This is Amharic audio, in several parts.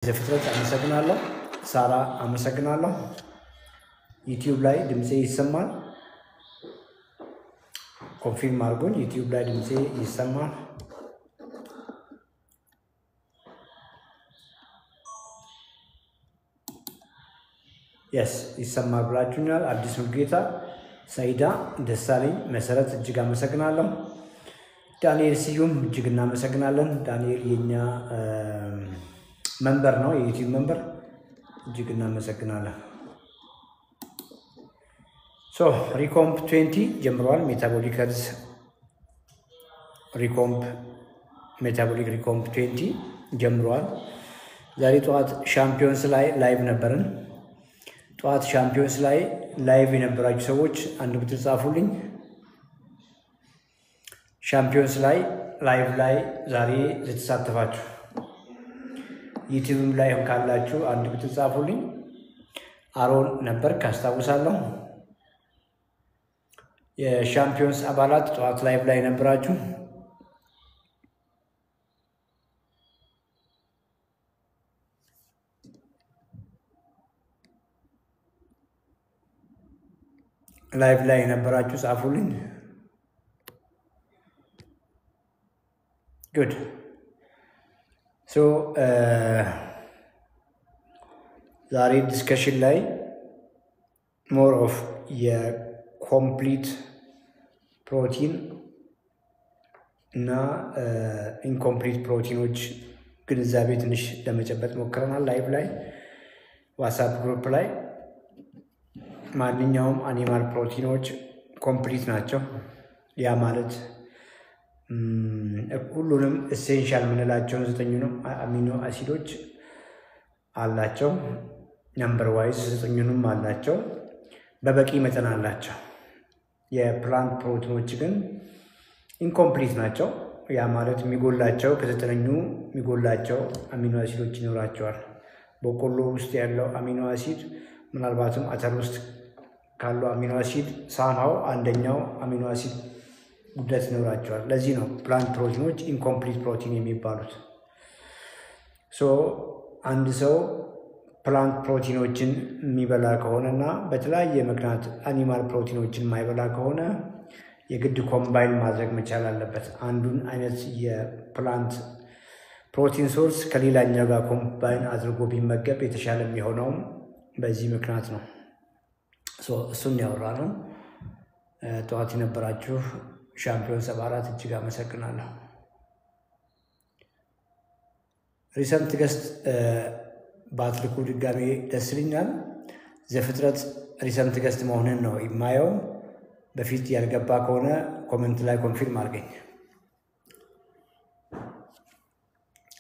ዘፍጥረት አመሰግናለሁ። ሳራ አመሰግናለሁ። ዩቲዩብ ላይ ድምጼ ይሰማል? ኮንፊርም አድርጉኝ። ዩቲዩብ ላይ ድምጼ ይሰማል? የስ ይሰማል ብላችሁኛል። አዲስ ሙሉጌታ፣ ሰይዳ ደሳለኝ፣ መሰረት እጅግ አመሰግናለሁ። ዳንኤል ስዩም እጅግ እናመሰግናለን። ዳንኤል የኛ መንበር ነው፣ የዩቲዩብ መንበር። እጅግ እናመሰግናለን። ሪኮምፕ 20 ጀምሯል። ሜታቦሊክ ሪኮምፕ 20 ጀምሯል። ዛሬ ጠዋት ሻምፒዮንስ ላይ ላይቭ ነበርን። ጠዋት ሻምፒዮንስ ላይ ላይቭ የነበራችሁ ሰዎች አንድ ቁጥር ጻፉልኝ። ሻምፒዮንስ ላይ ላይቭ ላይ ዛሬ ልትሳተፋችሁ ዩቲዩብም ላይ ካላችሁ አንድ ቁጥር ጻፉልኝ። አሮን ነበር ካስታውሳለሁ። የሻምፒዮንስ አባላት ጠዋት ላይቭ ላይ ነበራችሁ። ላይቭ ላይ ነበራችሁ ጻፉልኝ። ጉድ ዛሬ ዲስከሽን ላይ ሞር ኦፍ የኮምፕሊት ፕሮቲን እና ኢንኮምፕሊት ፕሮቲኖች ግንዛቤ ትንሽ ለመጨበጥ ሞክረናል። ላይቭ ላይ ዋትስአፕ ግሩፕ ላይ ማንኛውም አኒማል ፕሮቲኖች ኮምፕሊት ናቸው። ያ ማለት ሁሉንም ኤሴንሻል የምንላቸውን 9ኙንም አሚኖ አሲዶች አላቸው። ነምበር ዋይዝ 9ኙንም አላቸው፣ በበቂ መጠን አላቸው። የፕላንት ፕሮቲኖች ግን ኢንኮምፕሊት ናቸው። ያ ማለት የሚጎላቸው ከ9ኙ የሚጎላቸው አሚኖ አሲዶች ይኖራቸዋል። በቆሎ ውስጥ ያለው አሚኖ አሲድ ምናልባትም አተር ውስጥ ካለው አሚኖ አሲድ ሳምሃው አንደኛው አሚኖ አሲድ ጉድለት ይኖራቸዋል። ለዚህ ነው ፕላንት ፕሮቲኖች ኢንኮምፕሊት ፕሮቲን የሚባሉት። አንድ ሰው ፕላንት ፕሮቲኖችን የሚበላ ከሆነና በተለያየ ምክንያት አኒማል ፕሮቲኖችን የማይበላ ከሆነ የግድ ኮምባይን ማድረግ መቻል አለበት። አንዱን አይነት የፕላንት ፕሮቲን ሶርስ ከሌላኛው ጋር ኮምባይን አድርጎ ቢመገብ የተሻለ የሚሆነውም በዚህ ምክንያት ነው። እሱን ያወራ ነው። ጠዋት የነበራችሁ ሻምፒዮን 74 እጅግ አመሰግናለሁ። ሪሰንት ገስት ባትልኩ ድጋሜ ደስ ይለኛል። ዘፍጥረት ሪሰንት ገስት መሆንን ነው የማየው። በፊት ያልገባ ከሆነ ኮሜንት ላይ ኮንፊርም አድርገኝ።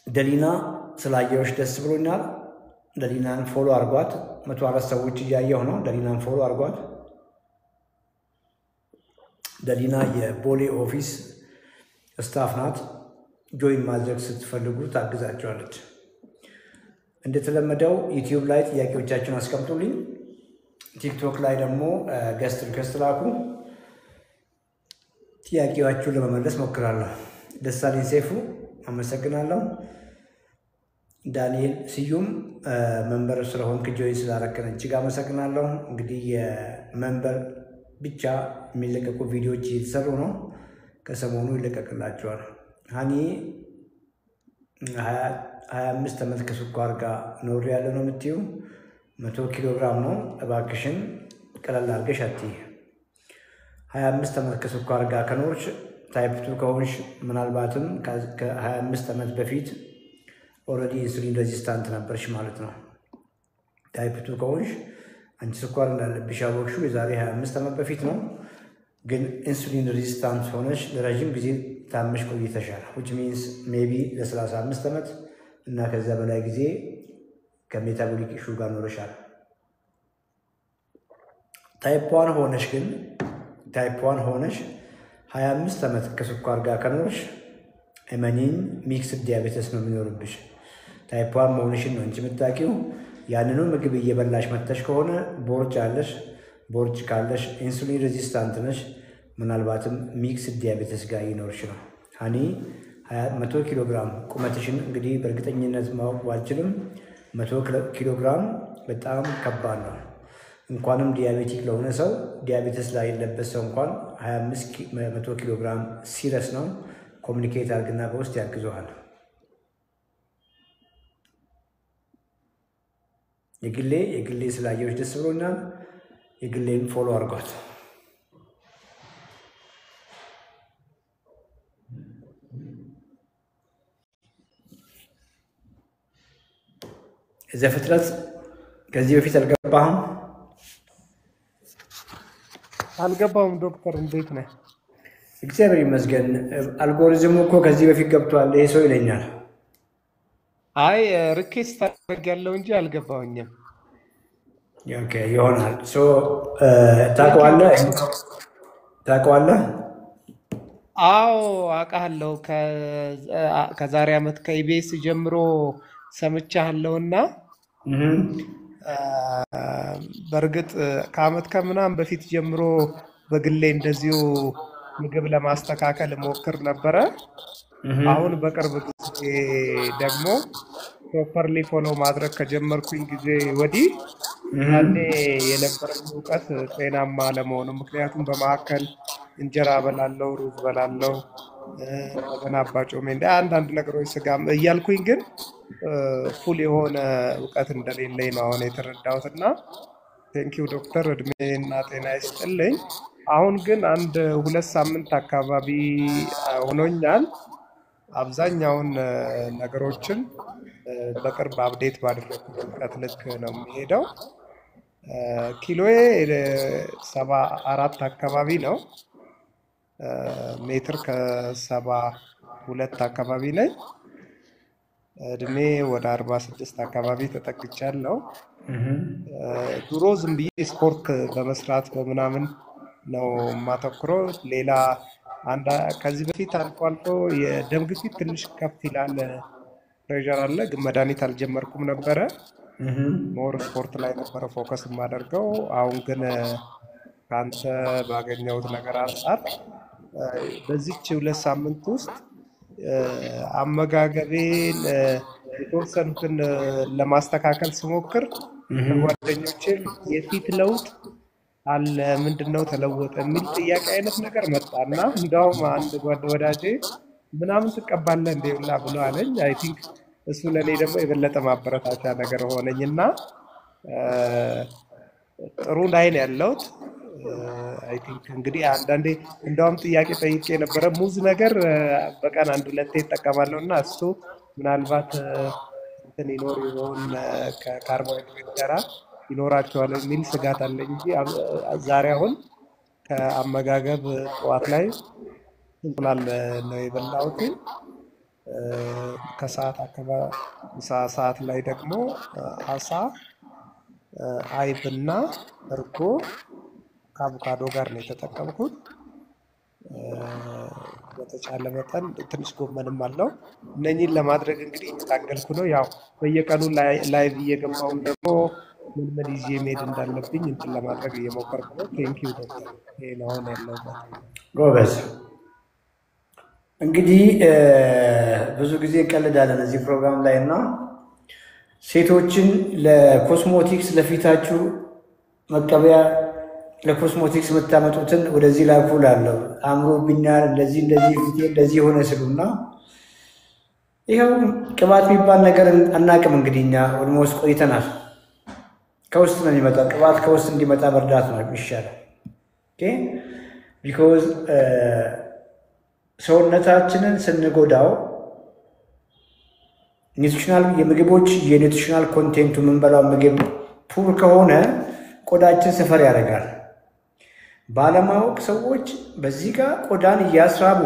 ደሊና ስላየዎች ደስ ብሎኛል። ደሊናን ፎሎ አርጓት። 104 ሰዎች እያየሁ ነው። ደሊናን ፎሎ አርጓት። ደሊና የቦሌ ኦፊስ ስታፍ ናት። ጆይን ማድረግ ስትፈልጉ ታግዛቸዋለች። እንደተለመደው ዩቲዩብ ላይ ጥያቄዎቻችሁን አስቀምጡልኝ። ቲክቶክ ላይ ደግሞ ገስት ሪኩዌስት ላኩ። ጥያቄዎቻችሁን ለመመለስ ሞክራለሁ። ደሳለኝ ሰይፉ አመሰግናለሁ። ዳንኤል ስዩም መንበር ስለሆንክ ጆይን ስላረከን እጅግ አመሰግናለሁ። እንግዲህ የመንበር ብቻ የሚለቀቁ ቪዲዮዎች እየተሰሩ ነው። ከሰሞኑ ይለቀቅላቸዋል። ሀኒ 25 ዓመት ከስኳር ጋር ኖር ያለ ነው የምትይው 100 ኪሎ ግራም ነው። እባክሽን ቀለል አድርገሽ አትይ። 25 ዓመት ከስኳር ጋር ከኖርሽ ታይፕ 2 ከሆንሽ ምናልባትም ከ25 ዓመት በፊት ኦልሬዲ ኢንሱሊን ሬዚስታንት ነበርሽ ማለት ነው። ታይፕ 2 ከሆንሽ አንቺ ስኳር እንዳለብሽ ያወቅሽው የዛሬ 25 ዓመት በፊት ነው። ግን ኢንሱሊን ሬዚስታንት ሆነሽ ለረጅም ጊዜ ታመሽ ቆይተሻል። which means maybe ለ35 ዓመት እና ከዛ በላይ ጊዜ ከሜታቦሊክ ኢሹ ጋር ኖረሻል። ታይፕ 1 ሆነሽ ግን ታይፕ 1 ሆነሽ 25 ዓመት ከስኳር ጋር ከኖርሽ እመኚኝ ሚክስድ ዲያቤተስ ነው የሚኖርብሽ። ታይፕ 1 መሆንሽን ነው እንጂ የምታውቂው ያንኑ ምግብ እየበላሽ መተሽ ከሆነ ቦርጭ አለሽ። ቦርጭ ካለሽ ኢንሱሊን ሬዚስታንት ነሽ። ምናልባትም ሚክስድ ዲያቤተስ ጋር ይኖርሽ ነው። ሀኒ 100 ኪሎ ግራም ቁመትሽን እንግዲህ በእርግጠኝነት ማወቅ ባልችልም 100 ኪሎ ግራም በጣም ከባድ ነው። እንኳንም ዲያቤቲክ ለሆነ ሰው ዲያቤትስ ላይ ያለበት ሰው እንኳን 100 ኪሎ ግራም ሲረስ ነው። ኮሚኒኬት አድርግና በውስጥ ያግዘዋል። የግሌ ስላየሁሽ ደስ ብሎኛል። የግሌን ፎሎ አድርጓት። ዘፍጥረት ከዚህ በፊት አልገባህም? አልገባውም። ዶክተር እንዴት ነህ? እግዚአብሔር ይመስገን። አልጎሪዝሙ እኮ ከዚህ በፊት ገብቷል ይሄ ሰው ይለኛል። አይ ሪኩዌስት አድርጌያለሁ እንጂ አልገባውኝም። ኦኬ ይሆናል። ታውቀዋለህ? አዎ አውቃለሁ። ከዛሬ ዓመት ከኢቢኤስ ጀምሮ ሰምቻለሁና በእርግጥ ከዓመት ከምናምን በፊት ጀምሮ በግሌ እንደዚሁ ምግብ ለማስተካከል ሞክር ነበረ። አሁን በቅርብ ጊዜ ደግሞ ፕሮፐርሊ ፎሎ ማድረግ ከጀመርኩኝ ጊዜ ወዲህ ያኔ የነበረኝ እውቀት ጤናማ ለመሆኑ ምክንያቱም በማዕከል እንጀራ በላለው፣ ሩዝ በላለው፣ እንደገና አባጮሜ አንዳንድ ነገሮች ስጋም እያልኩኝ ግን ፉል የሆነ እውቀት እንደሌለኝ ነው አሁን የተረዳሁትና ቴንኪው ዶክተር እድሜና ጤና ይስጥልኝ። አሁን ግን አንድ 2 ሳምንት አካባቢ ሆኖኛል። አብዛኛውን ነገሮችን በቅርብ አፕዴት ባደረኩት እውቀት ልክ ነው የሚሄደው። ኪሎዬ 74 አካባቢ ነው። ሜትር ከ72 አካባቢ ነኝ። እድሜ ወደ 46 አካባቢ ተጠግቻለሁ። ድሮ ዝም ብዬ ስፖርት በመስራት በምናምን ነው የማተኩረው። ሌላ ከዚህ በፊት አልፎ አልፎ የደም ግፊት ትንሽ ከፍ ይላል፣ ፕሬሸር አለ፣ ግን መድኃኒት አልጀመርኩም ነበረ። ሞር ስፖርት ላይ ነበረ ፎከስ የማደርገው። አሁን ግን ከአንተ ባገኘሁት ነገር አንጻር በዚች 2 ሳምንት ውስጥ አመጋገቤን የተወሰኑትን ለማስተካከል ስሞክር ጓደኞቼ የፊት ለውጥ አለ ምንድነው ተለወጠ የሚል ጥያቄ አይነት ነገር መጣና እንደውም አንድ ወዳጄ ምናምን ትቀባለህ እንዴ ብሎ አለኝ። አይ ቲንክ እሱ ለኔ ደግሞ የበለጠ ማበረታቻ ነገር ሆነኝና ጥሩ ላይ ነው ያለሁት። አይ ቲንክ እንግዲህ አንዳንዴ እንደውም ጥያቄ ጠይቄ የነበረ ሙዝ ነገር በቀን 1-2 እጠቀማለሁና እሱ ምናልባት እንትን ይኖር ይሆን ከካርቦሃይድሬት ጋር ይኖራቸዋል የሚል ስጋት አለኝ እንጂ ዛሬ አሁን ከአመጋገብ ጠዋት ላይ እንቁላል ነው የበላሁት። ከሰዓት አካባቢ ሰዓት ላይ ደግሞ አሳ፣ አይብና እርጎ ከአቮካዶ ጋር ነው የተጠቀምኩት። በተቻለ መጠን ትንሽ ጎመንም አለው። እነኚህን ለማድረግ እንግዲህ እየታገልኩ ነው። ያው በየቀኑ ላይቭ እየገባሁ ደግሞ ምን ይዤ መሄድ እንዳለብኝ እንትን ለማድረግ እየሞከርኩ ነው። ቴንኪው ዶክተር። ይሄ ነው አሁን ያለሁበት። ጎበዝ። እንግዲህ ብዙ ጊዜ እንቀልዳለን እዚህ ፕሮግራም ላይ እና ሴቶችን ለኮስሞቲክስ ለፊታችሁ መቀበያ ለኮስሞቲክስ የምታመጡትን ወደዚህ ላኩ ላለው አምሮብኛል እንደዚህ ፊቴ እንደዚህ ሆነ ስሉና ይኸው ቅባት የሚባል ነገር አናቅም። እንግዲህ እኛ ኦልሞስት ቆይተናል። ከውስጥ ነው የሚመጣው። ቅባት ከውስጥ እንዲመጣ መርዳት ነው የሚሻለው። ቢኮዝ ሰውነታችንን ስንጎዳው ኒውትሪሽናል የምግቦች የኒውትሪሽናል ኮንቴንቱ የምንበላው ምግብ ፑር ከሆነ ቆዳችን ሰፈር ያደርጋል። ባለማወቅ ሰዎች በዚህ ጋር ቆዳን እያስራቡ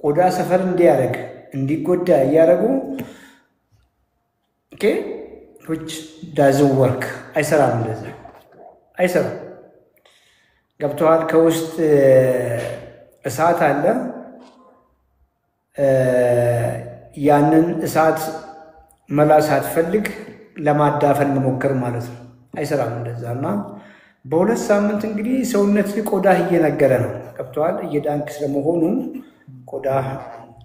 ቆዳ ሰፈር እንዲያደርግ እንዲጎዳ እያደረጉ which doesn't work አይሰራም። እንደዛ አይሰራም። ገብቶሃል? ከውስጥ እሳት አለ። ያንን እሳት መላስ አትፈልግ ለማዳፈን መሞከር ማለት ነው። አይሰራም እንደዛ እና በ2 ሳምንት እንግዲህ ሰውነት ቆዳ እየነገረ ነው። ገብቶሃል? እየዳንክ ስለመሆኑ ቆዳ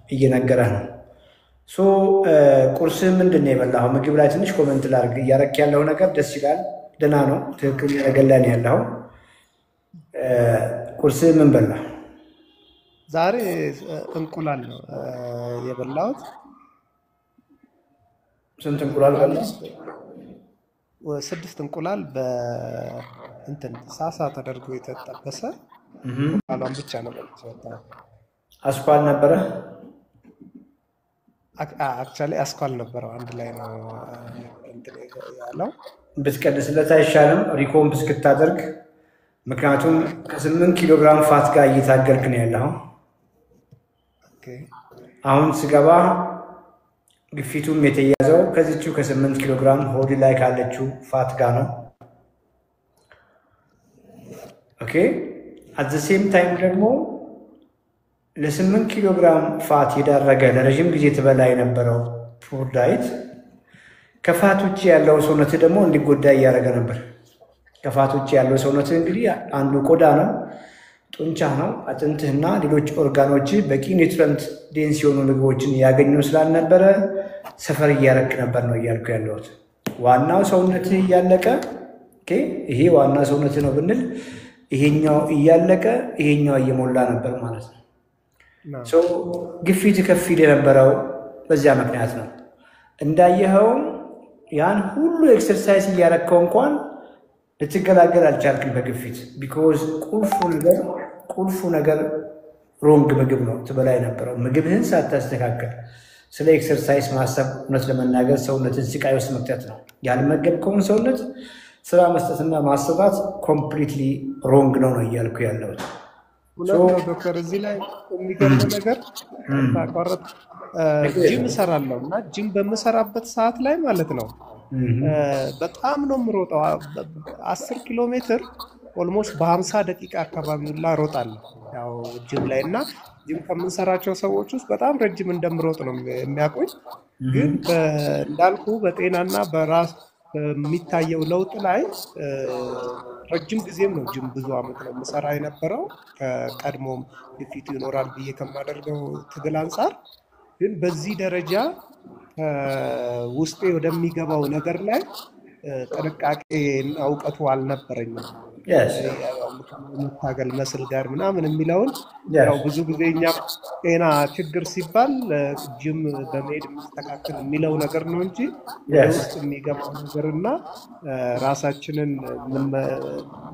እየነገረ ነው። ሶ ቁርስ ምንድን ነው የበላኸው? ምግብ ላይ ትንሽ ኮመንት ላድርግ። እያረክ ያለው ነገር ደስ ይላል፣ ደህና ነው፣ ትክክል ነገር ላይ ነው ያለው። ቁርስ ምን በላ? ዛሬ እንቁላል ነው የበላሁት። ስንት እንቁላል በላ? 6 እንቁላል በእንትን ሳሳ ተደርጎ የተጠበሰ እንቁላሏን ብቻ ነው በልቼ። አስኳል ነበረ? አክቹዋሊ አስኳል ነበረው፣ አንድ ላይ ነው እንትን ያለው። ብትቀንስለት አይሻልም ሪኮምፕ እስክታደርግ? ምክንያቱም ከ8 ኪሎ ግራም ፋት ጋር እየታገልክ ነው ያለው። አሁን ስገባ ግፊቱም የተያዘው ከዚህው ከ8 ኪሎ ግራም ሆድ ላይ ካለችው ፋት ጋር ነው። ኦኬ አት ዘ ሴም ታይም ደግሞ ለ8 ኪሎ ግራም ፋት የዳረገ ለረጅም ጊዜ ትበላ የነበረው ፑር ዳይት ከፋት ውጭ ያለው ሰውነት ደግሞ እንዲጎዳ እያደረገ ነበር። ከፋት ውጭ ያለው ሰውነት እንግዲህ አንዱ ቆዳ ነው፣ ጡንቻ ነው፣ አጥንትህና ሌሎች ኦርጋኖች በቂ ኒውትሪየንት ዴንስ የሆኑ ምግቦችን ያገኙ ስላልነበረ ሰፈር እያረክ ነበር ነው እያልኩ ያለሁት። ዋናው ሰውነትህ እያለቀ ይሄ ዋና ሰውነትህ ነው ብንል ይሄኛው እያለቀ ይሄኛው እየሞላ ነበር ማለት ነው። ግፊት ከፍ ይል የነበረው በዚያ ምክንያት ነው። እንዳየኸው ያን ሁሉ ኤክሰርሳይዝ እያረከው እንኳን ልትገላገል አልቻልክም በግፊት። ቢኮዝ ቁልፉ ነገር ሮንግ ምግብ ነው ትበላ የነበረው። ምግብህን ሳታስተካከል ስለ ኤክሰርሳይዝ ማሰብ እውነት ለመናገር ሰውነትን ስቃይ ውስጥ መክተት ነው። ያልመገብከውን ሰውነት ስራ መስጠትና ማሰራት ኮምፕሊትሊ ሮንግ ነው እያልኩ ያለሁት። ዶክተር እዚህ ላይ የሚገርም ነገር ታቋረጥ ጂም እሰራለሁ እና ጂም በምሰራበት ሰዓት ላይ ማለት ነው በጣም ነው የምሮጠው። 10 ኪሎ ሜትር ኦልሞስት በ50 ደቂቃ አካባቢ ሁላ እሮጣለሁ ያው ጂም ላይ። እና ጂም ከምንሰራቸው ሰዎች ውስጥ በጣም ረጅም እንደምሮጥ ነው የሚያውቁኝ። ግን እንዳልኩ በጤናና በራስ የሚታየው ለውጥ ላይ ረጅም ጊዜም ነው ጂም ብዙ አመት ነው የምሰራ የነበረው። ከቀድሞም ግፊቱ ይኖራል ብዬ ከማደርገው ትግል አንጻር ግን በዚህ ደረጃ ውስጤ ወደሚገባው ነገር ላይ ጥንቃቄና እውቀቱ አልነበረኝም። መታገል መስል ጋር ምናምን የሚለውን ያው ብዙ ጊዜ እኛ ጤና ችግር ሲባል ጂም በመሄድ የሚስተካከል የሚለው ነገር ነው እንጂ ውስጥ የሚገባው ነገርና ራሳችንን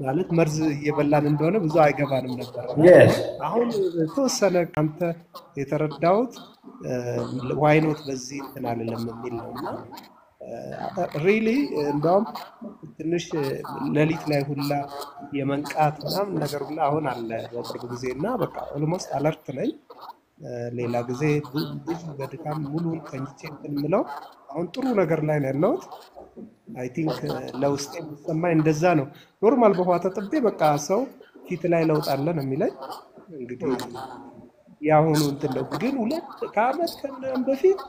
ማለት መርዝ እየበላን እንደሆነ ብዙ አይገባንም ነበር። አሁን ተወሰነ አንተ የተረዳሁት ዋይኖት በዚህ እንትን አልልም የሚል ነውና ሪሊ እንደውም ትንሽ ሌሊት ላይ ሁላ የመንቃት ምናምን ነገር ሁላ አሁን አለ በቅርብ ጊዜና በቃ ኦልሞስት አለርት ነኝ። ሌላ ጊዜ ብዙ በድካም ሙሉን ተኝቼ እንትን የምለው አሁን ጥሩ ነገር ላይ ነው ያለሁት። አይ ቲንክ ለውስጤ የሚሰማኝ እንደዛ ነው። ኖርማል በኋላ ተጥቤ በቃ ሰው ፊት ላይ ለውጥ አለ ነው የሚለኝ። እንግዲህ ያሁኑ እንትን ነው። ግን 2 ከዓመት ከምናምን በፊት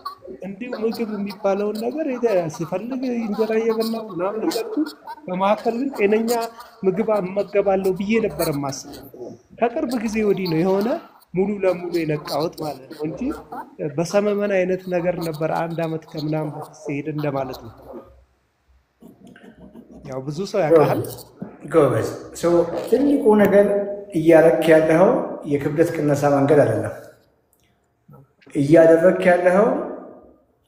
እንዲሁ ምግብ የሚባለውን ነገር ሲፈልግ እንጀራ እየበላሁ ምናምን ነገርኩ። በማዕከል ግን ጤነኛ ምግብ እመገባለሁ ብዬ ነበር የማስበው። ከቅርብ ጊዜ ወዲህ ነው የሆነ ሙሉ ለሙሉ የነቃሁት ማለት ነው እንጂ በሰመመን አይነት ነገር ነበር 1 ዓመት ከምናምን በፊት ሲሄድ እንደማለት ነው። ያው ብዙ ሰው ያውቃል። ጎበዝ ሰው ትልቁ ነገር እያረክ ያለው የክብደት ቅነሳ መንገድ አይደለም። እያደረክ ያለው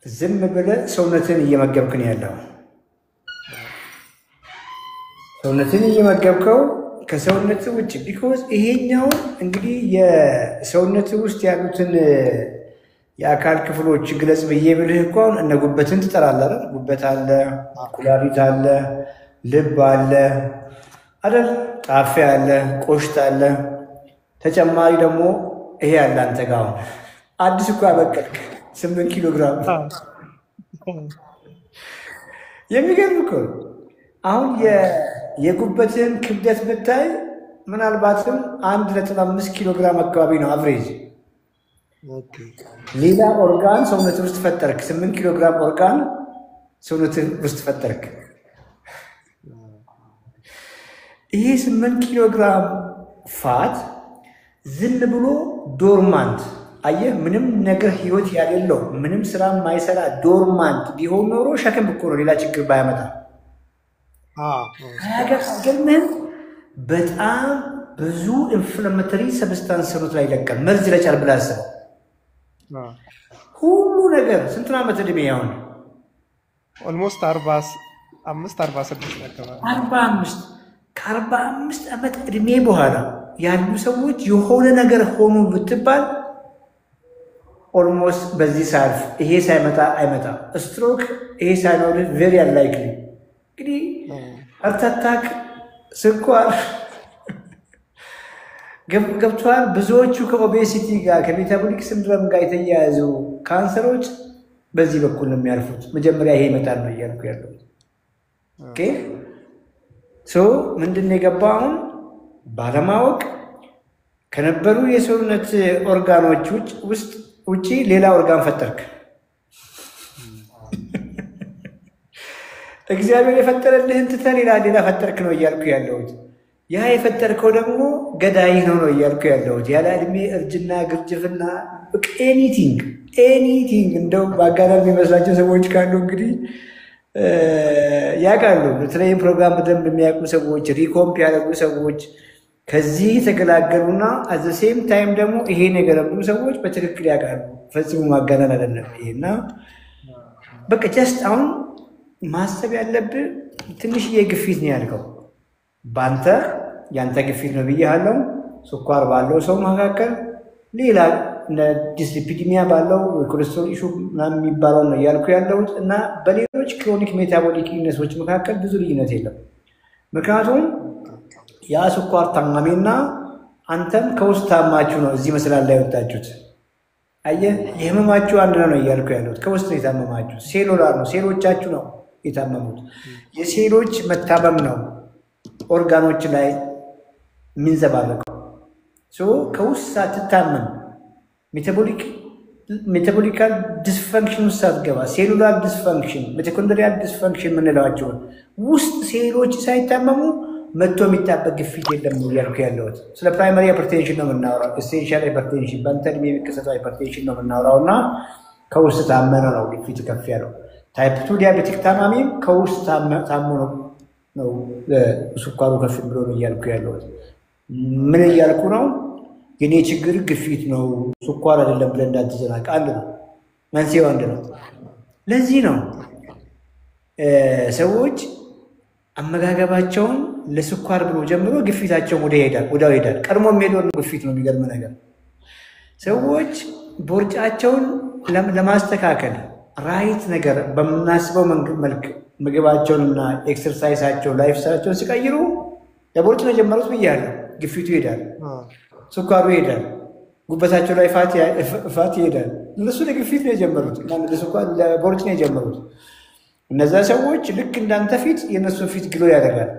ዝም ብለህ ሰውነትን እየመገብክ ነው ያለው። ሰውነትን እየመገብከው ከሰውነት ውጭ ቢኮዝ ይሄኛው እንግዲህ የሰውነት ውስጥ ያሉትን የአካል ክፍሎች ግለጽ ብዬ ብልህ እንኳን እነ ጉበትን ትጠራለህ አይደል? ጉበት አለ፣ ኩላሊት አለ፣ ልብ አለ አይደል? ጣፊያ አለ፣ ቆሽት አለ። ተጨማሪ ደግሞ ይሄ አለ አንተ ጋር አሁን አዲስ እኮ አበቀልክ 8 ኪሎ ግራም። የሚገርም እኮ አሁን የጉበትን ክብደት ብታይ ምናልባትም 1.5 ኪሎ ግራም አካባቢ ነው አቨሬጅ። ሌላ ኦርጋን ሰውነት ውስጥ ፈጠርክ 8 ኪሎ ግራም ኦርጋን ሰውነት ውስጥ ፈጠርክ። ይሄ 8 ኪሎ ግራም ፋት ዝም ብሎ ዶርማንት አየህ ምንም ነገር ህይወት ያለው ምንም ስራ ማይሰራ ዶርማንት ቢሆን ኖሮ ሸክም እኮ ነው ሌላ ችግር ባያመጣ ግን በጣም ብዙ ኢንፍላሜተሪ ሰብስታንስ ሰውነት ላይ ይለቃል መርዝ ይለጫል ብላስ ሁሉ ነገር ስንት ዓመት እድሜ ያውን ኦልሞስት 45 46 አካባቢ 45 ከ45 ዓመት እድሜ በኋላ ያሉ ሰዎች የሆነ ነገር ሆኑ ብትባል ኦልሞስት በዚህ ሳልፍ ይሄ ሳይመጣ አይመጣ ስትሮክ ይሄ ሳይኖር ቬሪ አንላይክሊ እንግዲህ ሃርት አታክ ስኳር ገብቷል ብዙዎቹ ከኦቤሲቲ ጋር ከሜታቦሊክ ሲንድሮም ጋር የተያያዙ ካንሰሮች በዚህ በኩል ነው የሚያልፉት መጀመሪያ ይሄ ይመጣል ነው እያልኩ ያለው ኦኬ ሶ ምንድነው የገባው ባለማወቅ ከነበሩ የሰውነት ኦርጋኖች ውጪ ሌላ ኦርጋን ፈጠርክ እግዚአብሔር የፈጠረልህን ትተህ ሌላ ፈጠርክ ነው እያልኩ ያለሁት ያ የፈጠርከው ደግሞ ገዳይ ነው እያልኩ ያለሁት ያለ እድሜ እርጅና ግርጅፍና ኤኒቲንግ እንደው ባጋራሚ መስላቸው ሰዎች ካሉ እንግዲህ ያቃሉ በተለይም ፕሮግራም በደንብ የሚያውቁ ሰዎች ሪኮምፕ ያደረጉ ሰዎች ከዚህ ተገላገሉና at the same time ደግሞ ይሄ ነገር ብዙ ሰዎች በትክክል ያቃሉ ፈጽሞ ማጋነን አይደለም ይሄና በቃ just አሁን ማሰብ ያለብህ ትንሽዬ ግፊት ነው ያልከው ባንተ ያንተ ግፊት ነው ብያለሁ ስኳር ባለው ሰው መካከል ሌላ ዲስሊፒዲሚያ ባለው ኮሌስትሮል ኢሹ ምናምን የሚባለው ነው ያልኩ ያለሁት እና በሌሎች ክሮኒክ ሜታቦሊክ ኢልነሶች መካከል ብዙ ልዩነት የለም ምክንያቱም ያ ስኳር ታማሚና አንተም ከውስጥ ታማችሁ ነው እዚህ መስላል ላይ ወጣችሁት አየህ የህመማችሁ አንድ ነው ያልኩ ያለሁት ከውስጥ ነው የታመማችሁ ሴሉላር ነው ሴሎቻችሁ ነው የታመሙት የሴሎች መታመም ነው ኦርጋኖች ላይ ምንዘባረቀው ሶ ከውስጥ ሳትታመም ሜታቦሊካል ዲስፈንክሽን ሳትገባ ሴሉላር ዲስፈንክሽን ሚቶኮንድሪያል ዲስፈንክሽን ምንላቸው ውስጥ ሴሎች ሳይታመሙ መጥቶ የሚጣበቅ ግፊት የለም ያልኩ ያለሁት ስለ ፕራይመሪ ሃይፐርቴንሽን ነው የምናወራው ኤሴንሻል ሃይፐርቴንሽን በእንተን የሚከሰተው ሃይፐርቴንሽን ነው የምናወራውና ከውስጥ ታመነ ነው ግፊት ከፍ ያለው ታይፕ 2 ዲያቤቲክ ታማሚም ከውስጥ ታመነ ነው ስኳሩ ከፍ ብሎ ነው ያልኩ ያለሁት ምን ያልኩ ነው የኔ ችግር ግፊት ነው ስኳር አይደለም ብለን እንዳትዘናቅ አንድ ነው መንስኤው አንድ ነው ለዚህ ነው ሰዎች አመጋገባቸውን ለስኳር ብሎ ጀምሮ ግፊታቸው ወዲያው ይሄዳል ቀድሞ የሚሄደው ግፊት ነው የሚገርም ነገር ሰዎች ቦርጫቸውን ለማስተካከል ራይት ነገር በመናስበው መልክ ምግባቸውንና ኤክሰርሳይዛቸው ላይፍ ስታይላቸውን ሲቀይሩ ለቦርጭ ነው ጀመሩት ብያለሁ ግፊቱ ይሄዳል ስኳሩ ይሄዳል ጉበታቸው ላይ ፋት ይሄዳል እነሱ ለግፊት ነው የጀመሩት እና ለስኳር ለቦርጭ ነው የጀመሩት እነዛ ሰዎች ልክ እንዳንተ ፊት የነሱ ፊት ግሎ ያደርጋል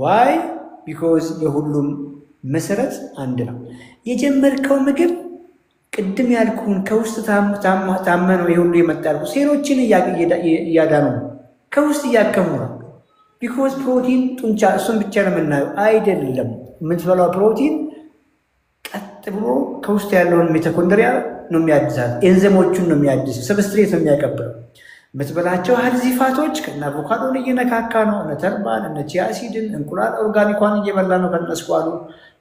why because የሁሉም መሰረት አንድ ነው የጀመርከው ምግብ ቅድም ያልኩን ከውስጥ ታመነው ይሁን ይመጣሉ ሴሎችን ያዳኑ ከውስጥ ያከሙ because ፕሮቲን ጡንቻ እሱን ብቻ ነው የምናየው አይደለም የምትበላው ፕሮቲን ቀጥ ብሎ ከውስጥ ያለውን ሚቶኮንድሪያ ነው የሚያድሳት ኤንዛይሞቹን ነው የሚያድስ ሰብስትሬት ነው የሚያቀብለው የምትበላቸው ሀልዚፋቶች ከና አቮካዶ እየነካካ ነው ነተርባን እነ ቺያሲድን እንቁላል ኦርጋኒኳን እየበላ ነው ከነስኳሉ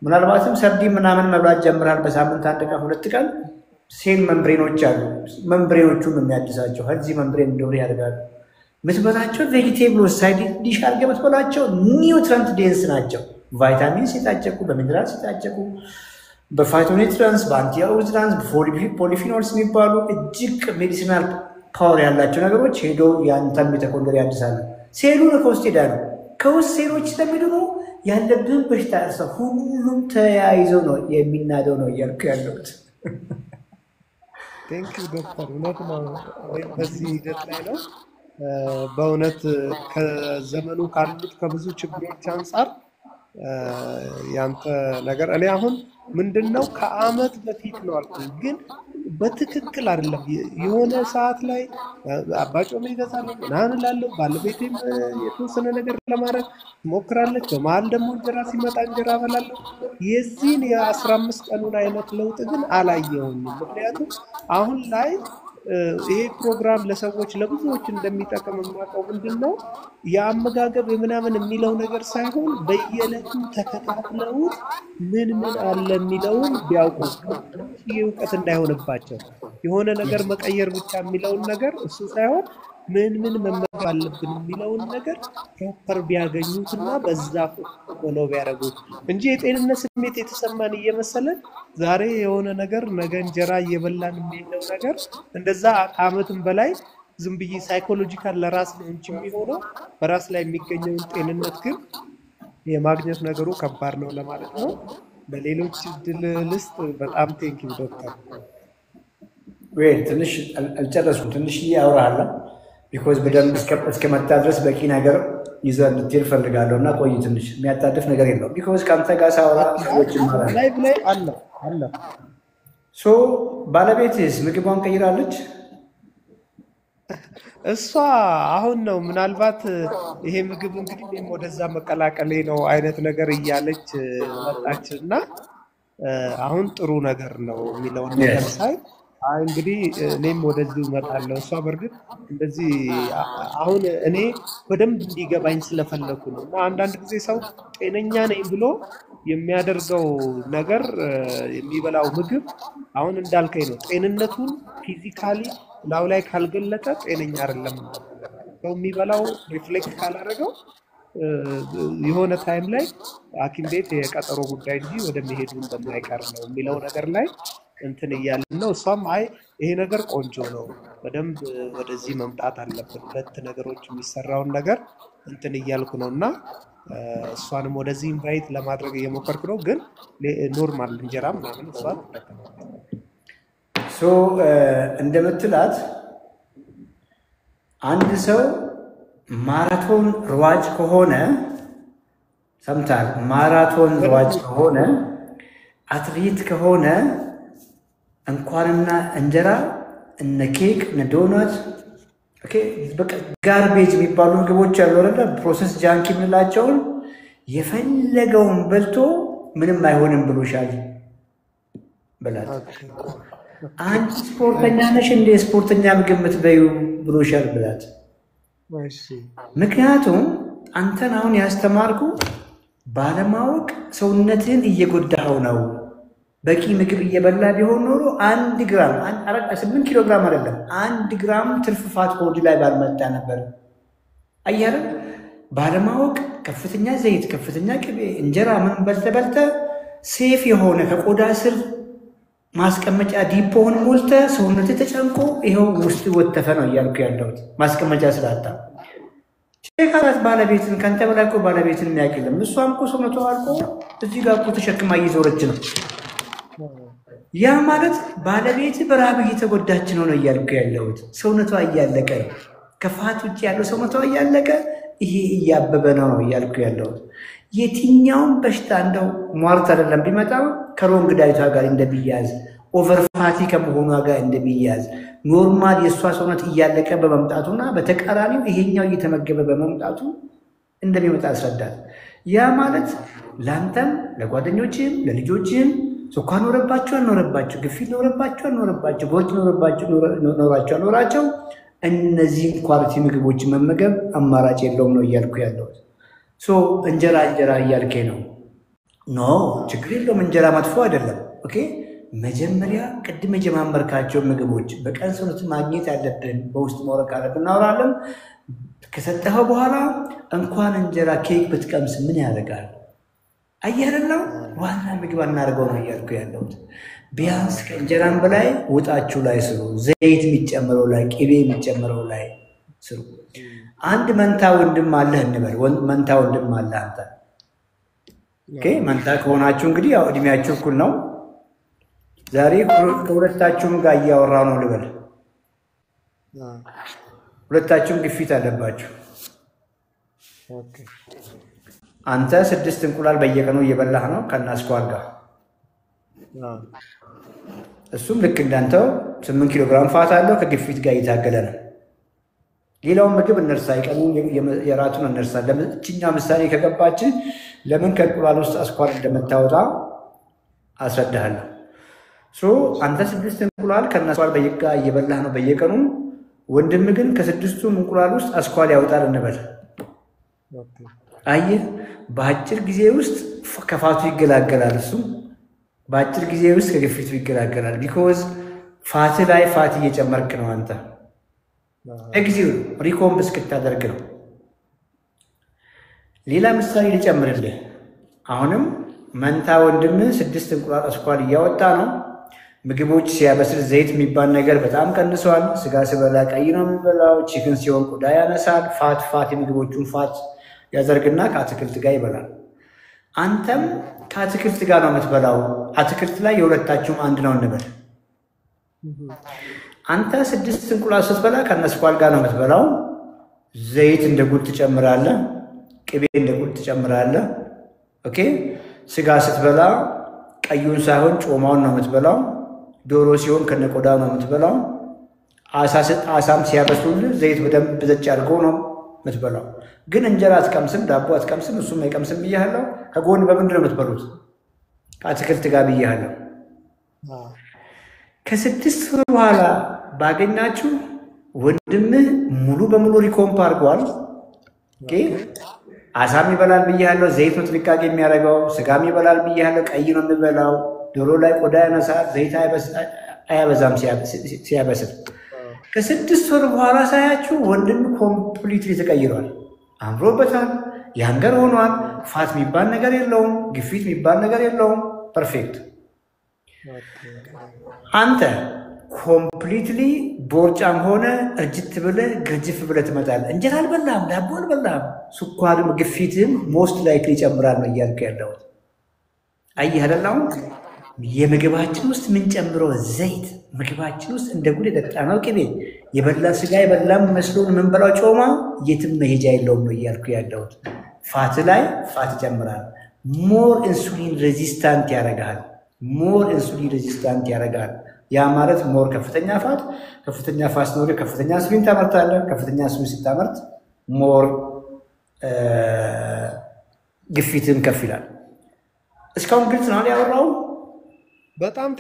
ምናልባትም ሰርዲ ምናምን መብላት ጀምራል በሳምንት አንድ ቀን ሁለት ቀን ሴል መምብሬኖች አሉ መምብሬኖቹን ነው የሚያድሳቸው ሀልዚ መምብሬን እንደሆነ ያደርጋሉ ምትበላቸው ቬጂቴብሎች ሳይድ ዲሽ አድርገህ የምትበላቸው ኒውትረንት ዴንስ ናቸው ቫይታሚንስ የታጨቁ በሚነራልስ የታጨቁ በፋይቶኒትራንስ በአንቲኦክሲዳንትስ በፖሊፊኖልስ የሚባሉ እጅግ ሜዲሲናል ፓወር ያላቸው ነገሮች ሄዶ ያንተን ሚቶኮንድሪያ ያድሳሉ ሴሉን ከውስጥ ይሄዳሉ ከውስጥ ሴሎች ስለሚድኑ ያለብን በሽታ ሁሉም ተያይዞ ነው የሚናደው ነው እያልኩ ያለሁት ቴንክ ዩ ዶክተር እውነት ነው በዚህ ሂደት ላይ ነው በእውነት ከዘመኑ ካሉት ከብዙ ችግሮች አንፃር ያንተ ነገር እኔ አሁን ምንድነው ከአመት በፊት ነው አልኩኝ ግን በትክክል አይደለም። የሆነ ሰዓት ላይ አባጮም ይገዛል ምናምን ላለው ባለቤቴም የተወሰነ ነገር ለማድረግ ትሞክራለች። በመሀል ደግሞ እንጀራ ሲመጣ እንጀራ በላለሁ። የዚህን የ15 ቀኑን አይነት ለውጥ ግን አላየውም። ምክንያቱም አሁን ላይ ይሄ ፕሮግራም ለሰዎች ለብዙዎች እንደሚጠቅም የማውቀው ምንድነው የአመጋገብ የምናምን የሚለው ነገር ሳይሆን በየዕለቱ ተከታትለውት ምን አለ የሚለውን ቢያውቁ እውቀት እንዳይሆንባቸው የሆነ ነገር መቀየር ብቻ የሚለውን ነገር እሱ ሳይሆን ምን መመገብ አለብን የሚለውን ነገር ፕሮፐር ቢያገኙትና በዛ ፎሎ ቢያደርጉት እንጂ የጤንነት ስሜት የተሰማን እየመሰለን ዛሬ የሆነ ነገር ነገ እንጀራ እየበላን የሚለው ነገር እንደዛ ከዓመትም በላይ ዝም ብዬ ሳይኮሎጂካል ለራስ ነው እንጂ የሚሆነው በራስ ላይ የሚገኘውን ጤንነት ግን የማግኘት ነገሩ ከባድ ነው ለማለት ነው። በሌሎች ድል ልስጥ በጣም ቴንኪው ዶክተር። ወይ ትንሽ አልጨረስኩም። ትንሽ ያወራሃለሁ ቢኮዝ በደንብ እስከመጣ ድረስ በቂ ነገር ይዘህ እንድትሄድ እፈልጋለሁ እና ቆይ ትንሽ የሚያጣድፍ ነገር የለውም። ቢኮዝ ከአንተ ጋር ሳወራ ሰዎች ይማራሉ። ላይ አለ ሶ ባለቤትስ ምግቧን ቀይራለች? እሷ አሁን ነው ምናልባት ይሄ ምግብ እንግዲህ እኔም ወደዛ መቀላቀሌ ነው አይነት ነገር እያለች መጣችና አሁን ጥሩ ነገር ነው የሚለውን ነገር ሳይ እንግዲህ እኔም ወደዚህ እመጣለሁ። እሷ በርግጥ እንደዚህ አሁን እኔ በደንብ እንዲገባኝ ስለፈለኩ ነው። እና አንዳንድ ጊዜ ሰው ጤነኛ ነኝ ብሎ የሚያደርገው ነገር የሚበላው ምግብ አሁን እንዳልከኝ ነው። ጤንነቱን ፊዚካሊ ላው ላይ ካልገለጠ ጤነኛ አይደለም። ሰው የሚበላው ሪፍሌክት ካላደረገው የሆነ ታይም ላይ ሐኪም ቤት የቀጠሮ ጉዳይ እንጂ ወደ መሄዱ እንደማይቀር ነው የሚለው ነገር ላይ እንትን እያልን ነው። እሷም አይ ይሄ ነገር ቆንጆ ነው በደንብ ወደዚህ መምጣት አለበት ሁለት ነገሮች የሚሰራውን ነገር እንትን እያልኩ ነውና እሷንም ወደዚህ ኢንቫይት ለማድረግ እየሞከርኩ ነው። ግን ኖርማል እንጀራ ምናምን እሷ ትጠቀማለች። ሶ እንደምትላት አንድ ሰው ማራቶን ሯጭ ከሆነ ሰምታል። ማራቶን ሯጭ ከሆነ አትሌት ከሆነ እንኳንና እንጀራ እነ ኬክ እነ ዶናት ኦኬ በቃ ጋርቤጅ የሚባሉ ምግቦች ያሉ አይደል ፕሮሰስ ጃንክ የምንላቸውን የፈለገውን በልቶ ምንም አይሆንም ብሎሻል በላት። አንቺ ስፖርተኛ ነሽ እንደ ስፖርተኛ ምግብ የምትበዩ ብሎሻል ብላት። ምክንያቱም አንተን አሁን ያስተማርኩ ባለማወቅ ሰውነትህን እየጎዳኸው ነው። በቂ ምግብ እየበላ ቢሆን ኖሮ 1 ግራም 8 ኪሎ ግራም አይደለም 1 ግራም ትርፍ ፋት ሆድ ላይ ባልመጣ ነበር። አየህ ባለማወቅ ከፍተኛ ዘይት ከፍተኛ ቅቤ እንጀራ ምን በልተ ሴፍ የሆነ ከቆዳ ስር ማስቀመጫ ዲፖን ሞልተ ሰውነት ተጨንቆ ይሄው ውስጥ ወተፈ ነው እያልኩ ያለሁት ማስቀመጫ ስላጣ። ቼካራት ባለቤትን ካንተ በላይ እኮ ባለቤትን የሚያውቅልም እሷም እኮ ሰውነቷ አልቆ እዚህ ጋር እኮ ተሸክማ እየዞረች ነው። ያ ማለት ባለቤት በራብ እየተጎዳች ነው እያልኩ ያለሁት። ሰውነቷ እያለቀ ከፋት ውጭ ያለው ሰውነቷ እያለቀ ይሄ እያበበ ነው እያልኩ ያለሁት። የትኛውም በሽታ እንደው ሟርት አይደለም ቢመጣ ከሮንግ ዳይቷ ጋር እንደሚያዝ ኦቨር ፋቲ ከመሆኗ ጋር እንደሚያዝ ኖርማል የእሷ ሰውነት እያለቀ በመምጣቱና በተቃራኒው ይሄኛው እየተመገበ በመምጣቱ እንደሚመጣ አስረዳት። ያ ማለት ላንተም ለጓደኞችም ለልጆችም ስኳር ኖረባቸው አልኖረባቸው ግፊት ኖረባቸው አልኖረባቸው ቦርጭ ኖራቸው እነዚህን ኳሊቲ ምግቦች መመገብ አማራጭ የለውም ነው እያልኩ ያለሁት። ሶ እንጀራ እያልከ ነው። ኖ ችግር የለውም እንጀራ መጥፎ አይደለም። ኦኬ መጀመሪያ ቅድም የጀማመርካቸው ምግቦች በቀን ሰውነት ማግኘት ያለብን በውስጥ መውረቅ አለብን እናወራለን። ከሰጠኸው በኋላ እንኳን እንጀራ ኬክ ብትቀምስ ምን ያደርጋል? አየርላው ዋና ምግብ እናድርገው ነው እያልኩ ያለሁት። ቢያንስ ከእንጀራም በላይ ወጣችሁ ላይ ስሩ። ዘይት የሚጨምረው ላይ ቅቤ የሚጨምረው ላይ ስሩ። አንድ መንታ ወንድም አለህ እንበል። መንታ ወንድም አለ አንተ። ኦኬ መንታ ከሆናችሁ እንግዲህ ያው እድሜያችሁ እኩል ነው። ዛሬ ከሁለታችሁም ጋር እያወራሁ ነው ልበል። ሁለታችሁም ግፊት አለባችሁ። ኦኬ አንተ 6 እንቁላል በየቀኑ እየበላህ ነው ከናስኳር ጋር። እሱም ልክ እንዳንተው 8 ኪሎ ግራም ፋት አለው ከግፊት ጋር እየታገለ ነው። ሌላውን ምግብ እነርሳ ይቀኑ የራቱን እነርሳ። ለምንችኛ ምሳሌ ከገባች ለምን ከእንቁላል ውስጥ አስኳል እንደምታወጣ አስረዳሃለሁ። አንተ 6 እንቁላል ከነስኳል በየጋ እየበላህ ነው በየቀኑ። ወንድም ግን ከ6ቱም እንቁላል ውስጥ አስኳል ያወጣል እንበል። አየህ በአጭር ጊዜ ውስጥ ከፋቱ ይገላገላል። እሱ በአጭር ጊዜ ውስጥ ከግፊቱ ይገላገላል። ቢኮዝ ፋት ላይ ፋት እየጨመርክ ነው አንተ እግዚኦ ሪኮምብ እስክታደርግ ነው። ሌላ ምሳሌ ልጨምርልህ። አሁንም መንታ ወንድም 6 እንቁላል አስኳል እያወጣ ነው። ምግቦች ሲያበስል ዘይት የሚባል ነገር በጣም ቀንሷል። ስጋ ስበላ ቀይ ነው የሚበላው። ቺክን ሲሆን ቆዳ ያነሳል። ፋት የምግቦቹን ፋት ያዘርግና ከአትክልት ጋር ይበላል። አንተም ከአትክልት ጋር ነው የምትበላው። አትክልት ላይ የሁለታችሁም አንድ ነው እንበል። አንተ 6 እንቁላል ስትበላ ከነስኳል ጋር ነው የምትበላው። ዘይት እንደ ጉድ ትጨምራለህ። ቅቤ እንደ ጉድ ትጨምራለህ። ኦኬ። ስጋ ስትበላ ቀዩን ሳይሆን ጮማውን ነው የምትበላው። ዶሮ ሲሆን ከነቆዳው ነው የምትበላው። አሳም ሲያበስሉልህ ዘይት በደንብ ዘጭ አድርገው ነው የምትበላው። ግን እንጀራ አትቀምስም፣ ዳቦ አትቀምስም፣ እሱም አይቀምስም ብያለሁ። ከጎን በምንድን ነው የምትበሉት? ከአትክልት ጋር ብያለሁ። ከ6 ወር በኋላ ባገኛችሁ ወንድምህ ሙሉ በሙሉ ሪኮምፕ አድርገዋል። አሳም ይበላል ብያለሁ። ዘይት ነው ጥንቃቄ የሚያደርገው። ስጋም ይበላል ብያለሁ። ቀይ ነው የሚበላው። ዶሮ ላይ ቆዳ ያነሳል። ዘይት አያበዛም ሲያበስል። ከ6 ወር በኋላ ሳያችሁ ወንድም ኮምፕሊትሊ ተቀይሯል። አምሮበታል። ያንገር ሆኗል። ፋት የሚባል ነገር የለውም። ግፊት የሚባል ነገር የለውም። ፐርፌክት። አንተ ኮምፕሊትሊ ቦርጫም ሆነ እርጅት ብለህ ግርጅፍ ብለህ ትመጣለህ። እንጀራ አልበላም፣ ዳቦ አልበላም፣ ስኳርም ግፊትም ሞስት ላይክሊ ይጨምራል ነው እያልኩ ያለሁት። አየህ አይደል? አሁን የምግባችን ውስጥ የምንጨምረው ዘይት፣ ምግባችን ውስጥ እንደ ጉድ የጠጣነው ቅቤ፣ የበላ ስጋ የበላም መስሎን የምንበላው ጮማ የትም መሄጃ የለውም ነው እያልኩ ያለሁት። ፋት ላይ ፋት ይጨምራል። ሞር ኢንሱሊን ሬዚስታንት ያደርጋል። ሞር ኢንሱሊን ሬዚስታንት ያደርጋል። ያ ማለት ሞር ከፍተኛ ፋት ሲኖር ከፍተኛ ኢንሱሊን ታመርታለህ። ከፍተኛ ኢንሱሊን ስታመርት ሞር ግፊትን ከፍ ይላል። እስካሁን ግልጽ ነው ያወራው? በጣም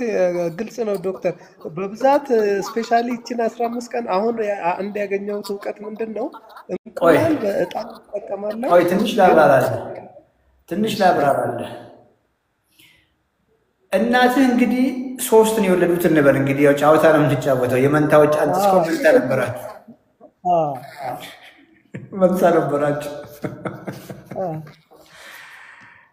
ግልጽ ነው ዶክተር። በብዛት ስፔሻሊ ይችን 15 ቀን አሁን አንድ ያገኘሁት እውቀት ምንድን ነው? እንቁላል በጣም ትጠቀማለህ? ቆይ ትንሽ ላብራራለህ። እናትህ እንግዲህ 3 ነው የወለዱት እንበል። እንግዲህ ያው ጫወታ ነው የምትጫወተው። የመንታዎች አንተ እስከ መንታ ነበራችሁ። መንታ ነበራችሁ።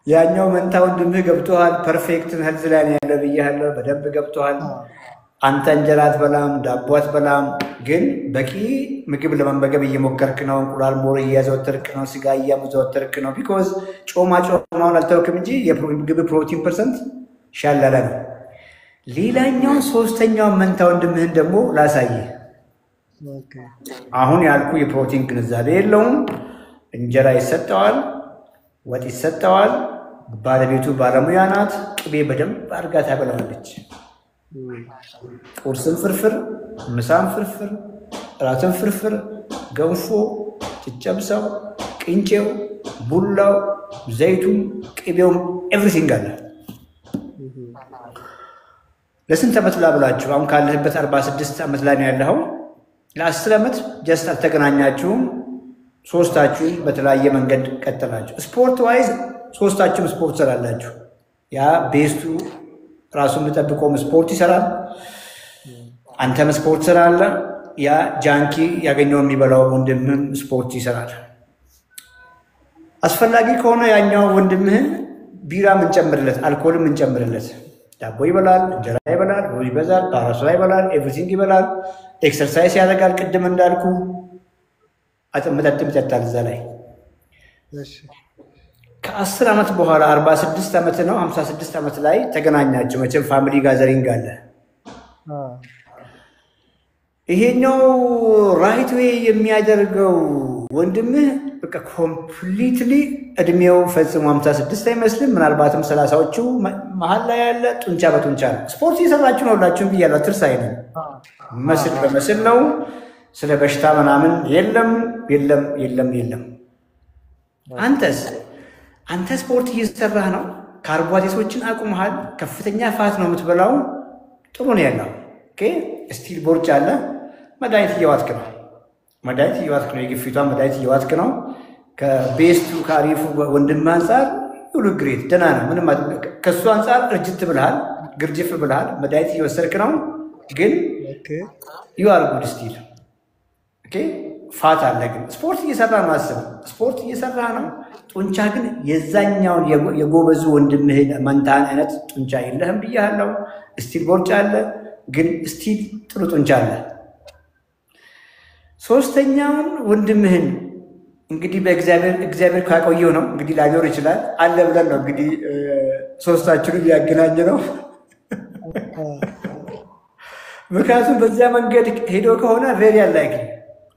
ያኛው መንታ ወንድምህ ገብቶሃል። ፐርፌክት ሄልዝ ላይ ነው ያለው ብያለሁ። በደንብ ገብቶሃል። አንተ እንጀራ አትበላም፣ ዳቦ አትበላም፣ ግን በቂ ምግብ ለመመገብ እየሞከርክ ነው። እንቁላል ሞር እያዘወተርክ ነው። ስጋ እያዘወተርክ ነው። ቢኮዝ ጮማውን አልተውክም እንጂ የምግብ ፕሮቲን ፐርሰንት ሻላላ ነው። ሌላኛውን 3ኛው መንታ ወንድምህን ደግሞ ላሳይህ። አሁን ያልኩ የፕሮቲን ግንዛቤ የለውም። እንጀራ ይሰጠዋል፣ ወጥ ይሰጠዋል። ባለቤቱ ባለሙያ ናት። ቅቤ በደንብ አድርጋ ታበላዋለች። ቁርስም ፍርፍር፣ ምሳም ፍርፍር፣ እራትም ፍርፍር፣ ገንፎ፣ ጨጨብሳው፣ ቅንጬው፣ ቡላው፣ ዘይቱም፣ ቅቤውም ኤቭሪቲንግ አለ። ለስንት ዓመት ላብላችሁ? አሁን ካለህበት 46 ዓመት ላይ ነው ያለኸው። ለ10 ዓመት ጀስት አልተገናኛችሁም። 3ታችሁም በተለያየ መንገድ ቀጠላችሁ። ስፖርት ዋይዝ 3ታችሁም ስፖርት ሰራላችሁ። ያ ቤስቱ ራሱን የሚጠብቀውም ስፖርት ይሰራል። አንተም ስፖርት ሰራለህ። ያ ጃንኪ ያገኘው የሚበላው ወንድምህም ስፖርት ይሰራል። አስፈላጊ ከሆነ ያኛው ወንድምህን ቢራ ምንጨምርለት፣ አልኮልም ምንጨምርለት። ዳቦ ይበላል፣ እንጀራ ይበላል፣ ሩዝ ይበዛል፣ ፓራሷ ይበላል፣ ኤቭሪቲንግ ይበላል። ኤክሰርሳይዝ ያደርጋል። ቅድም እንዳልኩ መጠጥም ይጠጣል። እዛ ላይ ከ10 ዓመት በኋላ 46 ዓመት ነው 56 ዓመት ላይ ተገናኛቸው። መቼም ፋሚሊ ጋዘሪንግ አለ። ይሄኛው ራይት ዌይ የሚያደርገው ወንድምህ በቃ ኮምፕሊትሊ እድሜው ፈጽሞ 56 አይመስልም። ምናልባትም 30ዎቹ መሀል ላይ ያለ ጡንቻ በጡንቻ ነው። ስፖርት እየሰራችሁ ነው ሁላችሁም ብያለሁ። ትርሳይ ነው መስል በመስል ነው። ስለ በሽታ ምናምን የለም የለም የለም የለም። አንተ ስፖርት እየሰራህ ነው። ካርቦሃይድሬቶችን አቁመሃል። ከፍተኛ ፋት ነው የምትበላው። ጥሩ ነው ያለው። ኦኬ ስቲል ቦርጭ አለ። መድኃኒት እየዋጥክ ነው። የግፊቷ መድኃኒት እየዋጥክ ነው። ከቤስቱ ከአሪፉ ወንድም አንጻር ሁሉ ግሬት ደህና ነው። ምንም ከእሱ አንጻር እርጅት ብልሃል፣ ግርጅፍ ብልሃል። መድኃኒት እየወሰድክ ነው። ግን ዩ አር ጉድ ስቲል ኦኬ። ፋት አለ ግን ስፖርት እየሰራ ነው። አስብ፣ ስፖርት እየሰራ ነው። ጡንቻ ግን የዛኛውን የጎበዙ ወንድምህን መንታን አይነት ጡንቻ የለህም ብያለሁ። ስቲል ቦርጭ አለ ግን ስቲል ጥሩ ጡንቻ አለ። ሶስተኛውን ወንድምህን እንግዲህ በእግዚአብሔር ካቆየው ነው እንግዲህ ላይኖር ይችላል አለ ብለን ነው እንግዲህ ሶስታችንን ያገናኘ ነው። ምክንያቱም በዚያ መንገድ ሄዶ ከሆነ ቬሪ አንላይክሊ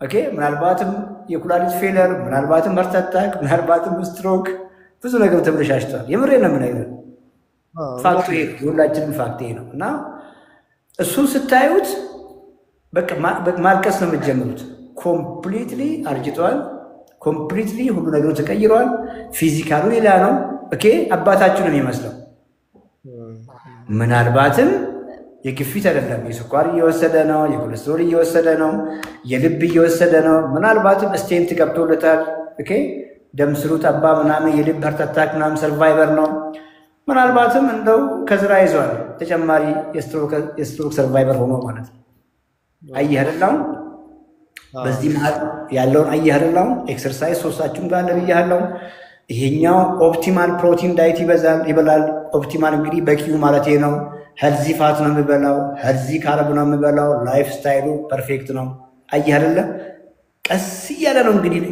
ኦኬ። ምናልባትም የኩላሊት ፌለር፣ ምናልባትም ሃርት አታክ፣ ምናልባትም ስትሮክ፣ ብዙ ነገር ተብለሻሽቷል። የምሬን ነው የምነግርህ። ፋክቱ ይሄ የሁላችንም ፋክት ይሄ ነው እና እሱን ስታዩት በቃ ማልቀስ ነው የምትጀምሩት። ኮምፕሊትሊ አርጅቷል። ኮምፕሊትሊ ሁሉ ነገሩ ተቀይሯል። ፊዚካሉ ሌላ ነው። ኦኬ አባታችሁ ነው የሚመስለው። ምናልባትም የግፊት አይደለም የስኳር እየወሰደ ነው፣ የኮሌስትሮል እየወሰደ ነው፣ የልብ እየወሰደ ነው። ምናልባትም ስቴንት ገብቶለታል። ኦኬ ደም ስሩ ጠባ ምናምን የልብ ሃርት አታክ ምናምን ሰርቫይቨር ነው። ምናልባትም እንደው ከዝራ ይዟል ተጨማሪ የስትሮክ ሰርቫይቨር ሆኖ ማለት ነው። አየህ አይደለም? በዚህ መሃል ያለውን አየህ አይደለም? ኤክሰርሳይዝ ሶስታችሁም ጋር ለብያለሁ። ይሄኛው ኦፕቲማል ፕሮቲን ዳይት ይበላል። ኦፕቲማል እንግዲህ በቂው ማለት ነው። ሄልዚ ፋት ነው የሚበላው፣ ሄልዚ ካርብ ነው የሚበላው። ላይፍ ስታይሉ ፐርፌክት ነው። አየህ አይደለም? ቀስ እያለ ነው እንግዲህ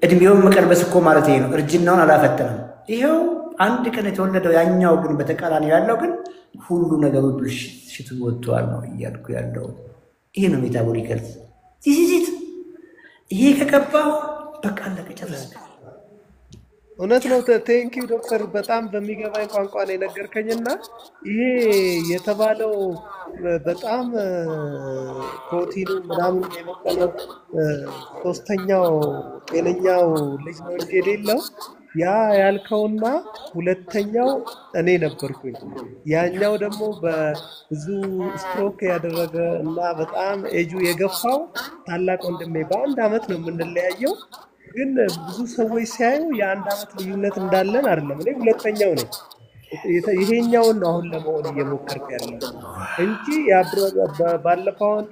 እድሜውን መቀልበስ እኮ ማለት ይሄ ነው። እርጅናውን አላፈጠነም። ይሄው አንድ ቀን የተወለደው ያኛው ግን በተቃራኒ ያለው ግን ሁሉ ነገሩ ብልሽት ወጥቷል ነው እያልኩ ያለው። ይሄ ነው ሜታቦሊክ ሄልዝ ዚዚት። ይሄ ከገባው በቃ አለቀ ጨረስክ። እውነት ነው። ቴንክ ዩ ዶክተር፣ በጣም በሚገባኝ ቋንቋ ነው የነገርከኝና ይሄ የተባለው በጣም ፕሮቲኑ ምናምን የመጠነው ሶስተኛው ጤነኛው ልጅ ነው እንጂ የሌለው ያ ያልከውና ሁለተኛው እኔ ነበርኩኝ። ያኛው ደግሞ በብዙ ስትሮክ ያደረገ እና በጣም ኤጁ የገፋው ታላቅ ወንድሜ በአንድ አመት ነው የምንለያየው። ግን ብዙ ሰዎች ሲያዩ የአንድ አመት ልዩነት እንዳለን አይደለም። እኔ ሁለተኛው ነኝ። ይሄኛውን ነው አሁን ለመሆን እየሞከርኩ ያለው እንጂ ባለፈውን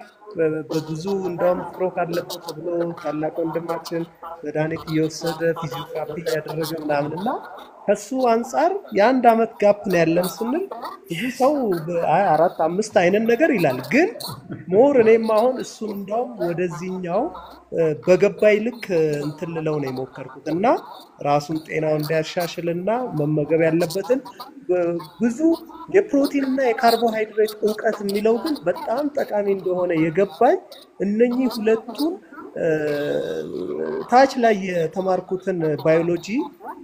በብዙ እንደውም ስትሮክ አለበት ተብሎ ታላቅ ወንድማችን መድኃኒት እየወሰደ ፊዚዮቴራፒ እያደረገ ምናምን እና ከሱ አንጻር የአንድ አመት ጋፕ ነው ያለን ስንል ብዙ ሰው 4-5 አይነት ነገር ይላል። ግን ሞር እኔም አሁን እሱን እንደውም ወደዚህኛው በገባይ ልክ እንትን ልለው ነው የሞከርኩት እና ራሱን ጤናው እንዲያሻሽልና መመገብ ያለበትን ብዙ የፕሮቲን እና የካርቦሃይድሬት እውቀት የሚለው ግን በጣም ጠቃሚ እንደሆነ የገባኝ እነኚህ ሁለቱን ታች ላይ የተማርኩትን ባዮሎጂ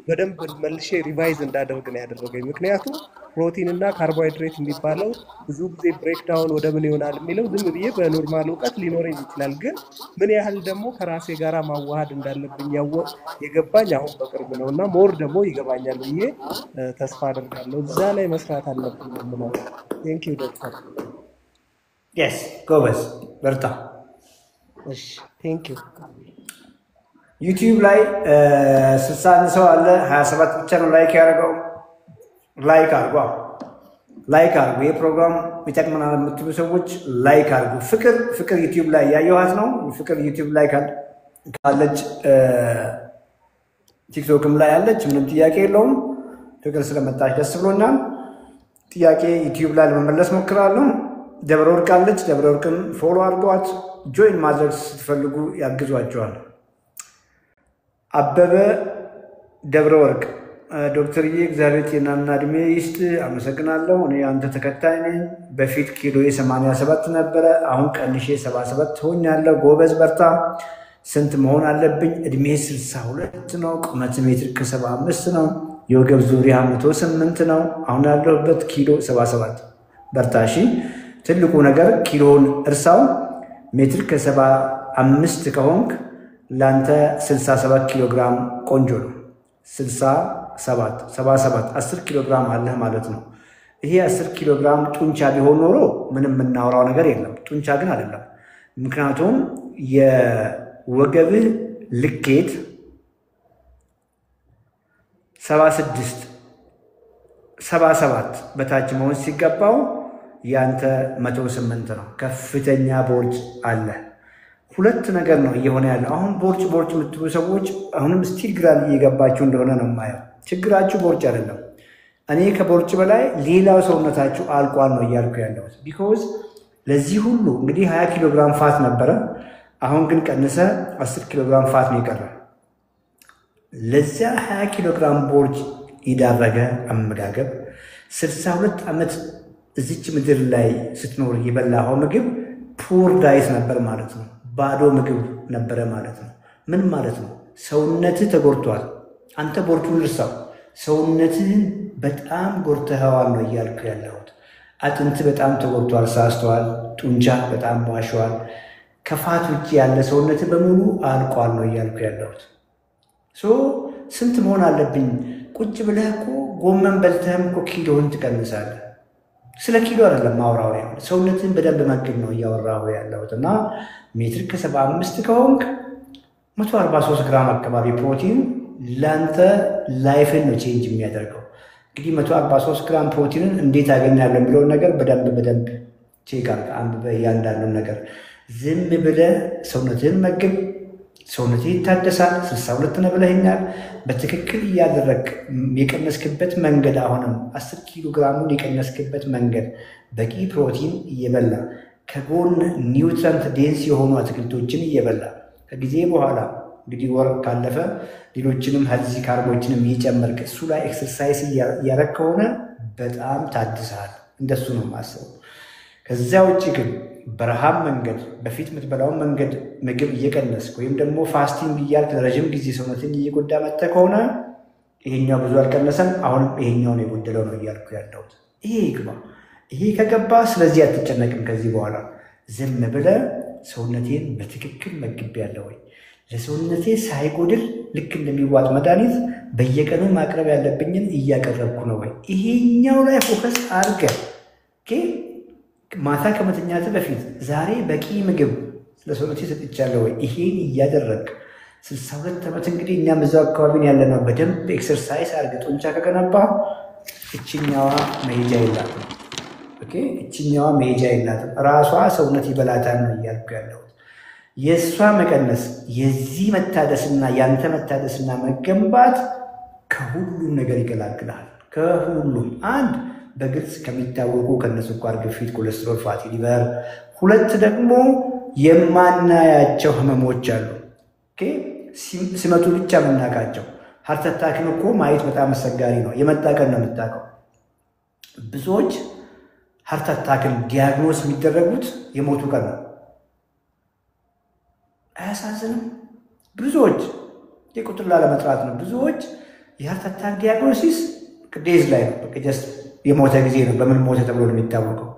በደንብ መልሼ ሪቫይዝ እንዳደርግ ነው ያደረገኝ። ምክንያቱም ፕሮቲን እና ካርቦሃይድሬት የሚባለው ብዙ ጊዜ ብሬክዳውን ወደ ምን ይሆናል የሚለው ዝም ብዬ በኖርማል እውቀት ሊኖረኝ ይችላል። ግን ምን ያህል ደግሞ ከራሴ ጋር ማዋሃድ እንዳለብኝ የገባኝ አሁን በቅርብ ነው እና ሞር ደግሞ ይገባኛል ብዬ ተስፋ አደርጋለሁ። እዛ ላይ መስራት አለብኝ ነው። ቴንክ ዩ ዶክተር። የስ ጎበዝ በርታ። እሺ ቴንክ ዩ። ዩቲዩብ ላይ 61 ሰው አለ፣ 27 ብቻ ነው ላይክ ያደረገው። ላይክ አድርጓ፣ ላይክ አድርጉ። ይህ ፕሮግራም ይጠቅመናል የምትሉ ሰዎች ላይክ አድርጉ። ፍቅር ዩቲዩብ ላይ ያየኋት ነው። ፍቅር ዩቲዩብ ላይ ካለች ቲክቶክም ላይ አለች። ምንም ጥያቄ የለውም። ፍቅር ስለመጣች ደስ ብሎናል። ጥያቄ ዩቲዩብ ላይ ለመመለስ ሞክራለሁ። ደብረ ወርቅ አለች። ደብረ ወርቅም ፎሎ አድርጓት። ጆይን ማድረግ ስትፈልጉ ያግዟቸዋል። አበበ ደብረ ወርቅ ዶክተርዬ እግዚአብሔር ጤናና እድሜ ይስጥ። አመሰግናለሁ። እኔ አንተ ተከታይ ነኝ። በፊት ኪሎዬ 87 ነበረ፣ አሁን ቀንሼ 77 ሆኛለሁ። ጎበዝ በርታ። ስንት መሆን አለብኝ? እድሜ 62 ነው። ቁመት ሜትር ከ75 ነው። የወገብ ዙሪያ 108 ነው። አሁን ያለሁበት ኪሎ 77። በርታሺ ትልቁ ነገር ኪሎን እርሳው። ሜትር ከ75 ከሆንክ ላንተ 67 ኪሎ ግራም ቆንጆ ነው። 77 10 ኪሎ ግራም አለህ ማለት ነው። ይሄ 10 ኪሎ ግራም ጡንቻ ቢሆን ኖሮ ምንም የምናወራው ነገር የለም። ጡንቻ ግን አይደለም። ምክንያቱም የወገብህ ልኬት 77 በታች መሆን ሲገባው ያንተ 108 ነው። ከፍተኛ ቦርጭ አለ። ሁለት ነገር ነው እየሆነ ያለው። አሁን ቦርጭ የምትሉ ሰዎች አሁንም ስቲል ግራ እየገባችሁ እንደሆነ ነው የማየው። ችግራችሁ ቦርጭ አይደለም። እኔ ከቦርጭ በላይ ሌላው ሰውነታችሁ አልቋል ነው እያልኩ ያለሁት። ቢኮዝ ለዚህ ሁሉ እንግዲህ 20 ኪሎ ግራም ፋት ነበረ። አሁን ግን ቀንሰ 10 ኪሎ ግራም ፋት ነው የቀረ። ለዚያ 20 ኪሎ ግራም ቦርጭ ይዳረገ አመጋገብ 62 ዓመት እዚች ምድር ላይ ስትኖር የበላኸው ምግብ ፑር ዳይት ነበር ማለት ነው። ባዶ ምግብ ነበረ ማለት ነው። ምን ማለት ነው? ሰውነትህ ተጎድቷል። አንተ ቦርጩን እርሳው። ሰውነትህን በጣም ጎድተኸዋል ነው እያልኩ ያለሁት። አጥንት በጣም ተጎድቷል፣ ሳስተዋል። ጡንቻ በጣም ዋሸዋል። ከፋት ውጭ ያለ ሰውነትህ በሙሉ አልቋል ነው እያልኩ ያለሁት። ስንት መሆን አለብኝ? ቁጭ ብለህ እኮ ጎመን በልተህም እኮ ኪሎህን ትቀንሳለህ። ስለ ኪሎ አይደለም ማውራው ያለው፣ ሰውነትን በደንብ መግብ ነው እያወራሁ ያለሁት። እና ሜትር ከ75 ከሆንክ 143 ግራም አካባቢ ፕሮቲን ለአንተ ላይፍን ነው ቼንጅ የሚያደርገው። እንግዲህ 143 ግራም ፕሮቲንን እንዴት አገኛለሁ የሚለውን ነገር በደንብ ቼክ አድርግ፣ አንብበህ እያንዳንዱን ነገር። ዝም ብለህ ሰውነትህን መግብ፣ ሰውነትህ ይታደሳል። 62 ነው ብለኸኛል። በትክክል እያደረግ የቀነስክበት መንገድ፣ አሁንም 10 ኪሎ ግራሙን የቀነስክበት መንገድ በቂ ፕሮቲን እየበላ ከጎን ኒውትረንት ዴንስ የሆኑ አትክልቶችን እየበላ ከጊዜ በኋላ እንግዲህ ወር ካለፈ ሌሎችንም ሄልዚ ካርቦችንም እየጨመርክ እሱ ላይ ኤክሰርሳይዝ እያደረግ ከሆነ በጣም ታድሰሃል። እንደሱ ነው የማስበው። ከዚያ ውጭ ግን በረሃብ መንገድ በፊት የምትበላውን መንገድ ምግብ እየቀነስክ ወይም ደግሞ ፋስቲንግ እያልክ ለረዥም ጊዜ ሰውነትን እየጎዳ መጥተህ ከሆነ ይሄኛው ብዙ አልቀነሰም፣ አሁንም ይሄኛውን የጎደለው ነው እያልኩ ያለሁት። ይሄ ይግባ። ይሄ ከገባ ስለዚህ አትጨነቅም። ከዚህ በኋላ ዝም ብለህ ሰውነቴን በትክክል መግቤያለሁ ወይ፣ ለሰውነቴ ሳይጎድል ልክ እንደሚዋጥ መድኃኒት በየቀኑ ማቅረብ ያለብኝን እያቀረብኩ ነው ወይ፣ ይሄኛው ላይ ፎከስ አድርገህ ማታ ከመተኛትህ በፊት ዛሬ በቂ ምግብ ለሰውነቴ ሰጥቻለሁ ወይ፣ ይሄን እያደረግ 62 ዓመት እንግዲህ እኛም እዛው አካባቢ ያለ ነው። በደንብ ኤክሰርሳይዝ አድርገህ ጡንቻ ከገነባ እችኛዋ መሄጃ የላትም። እችኛዋ መሄጃ የላትም። ራሷ ሰውነት ይበላታል ነው እያልኩ ያለሁት። የእሷ መቀነስ የዚህ መታደስና ያንተ መታደስና መገንባት ከሁሉም ነገር ይገላግላል። ከሁሉም አንድ በግልጽ ከሚታወቁ ከነስኳር፣ ግፊት፣ ኮሌስትሮል፣ ፋቲ ሊቨር፣ ሁለት ደግሞ የማናያቸው ህመሞች አሉ። ሲመቱ ብቻ የምናውቃቸው። ሃርት አታክን እኮ ማየት በጣም አስቸጋሪ ነው። የመጣ ቀን ነው የምታውቀው። ብዙዎች ሃርት አታክን ዲያግኖስ የሚደረጉት የሞቱ ቀን ነው። አያሳዝንም? ብዙዎች የቁጥር ላለመጥራት ነው። ብዙዎች የሃርት አታክ ዲያግኖሲስ ዴዝ ላይ ነው። ጀስት የሞተ ጊዜ ነው። በምን ሞተ ተብሎ ነው የሚታወቀው።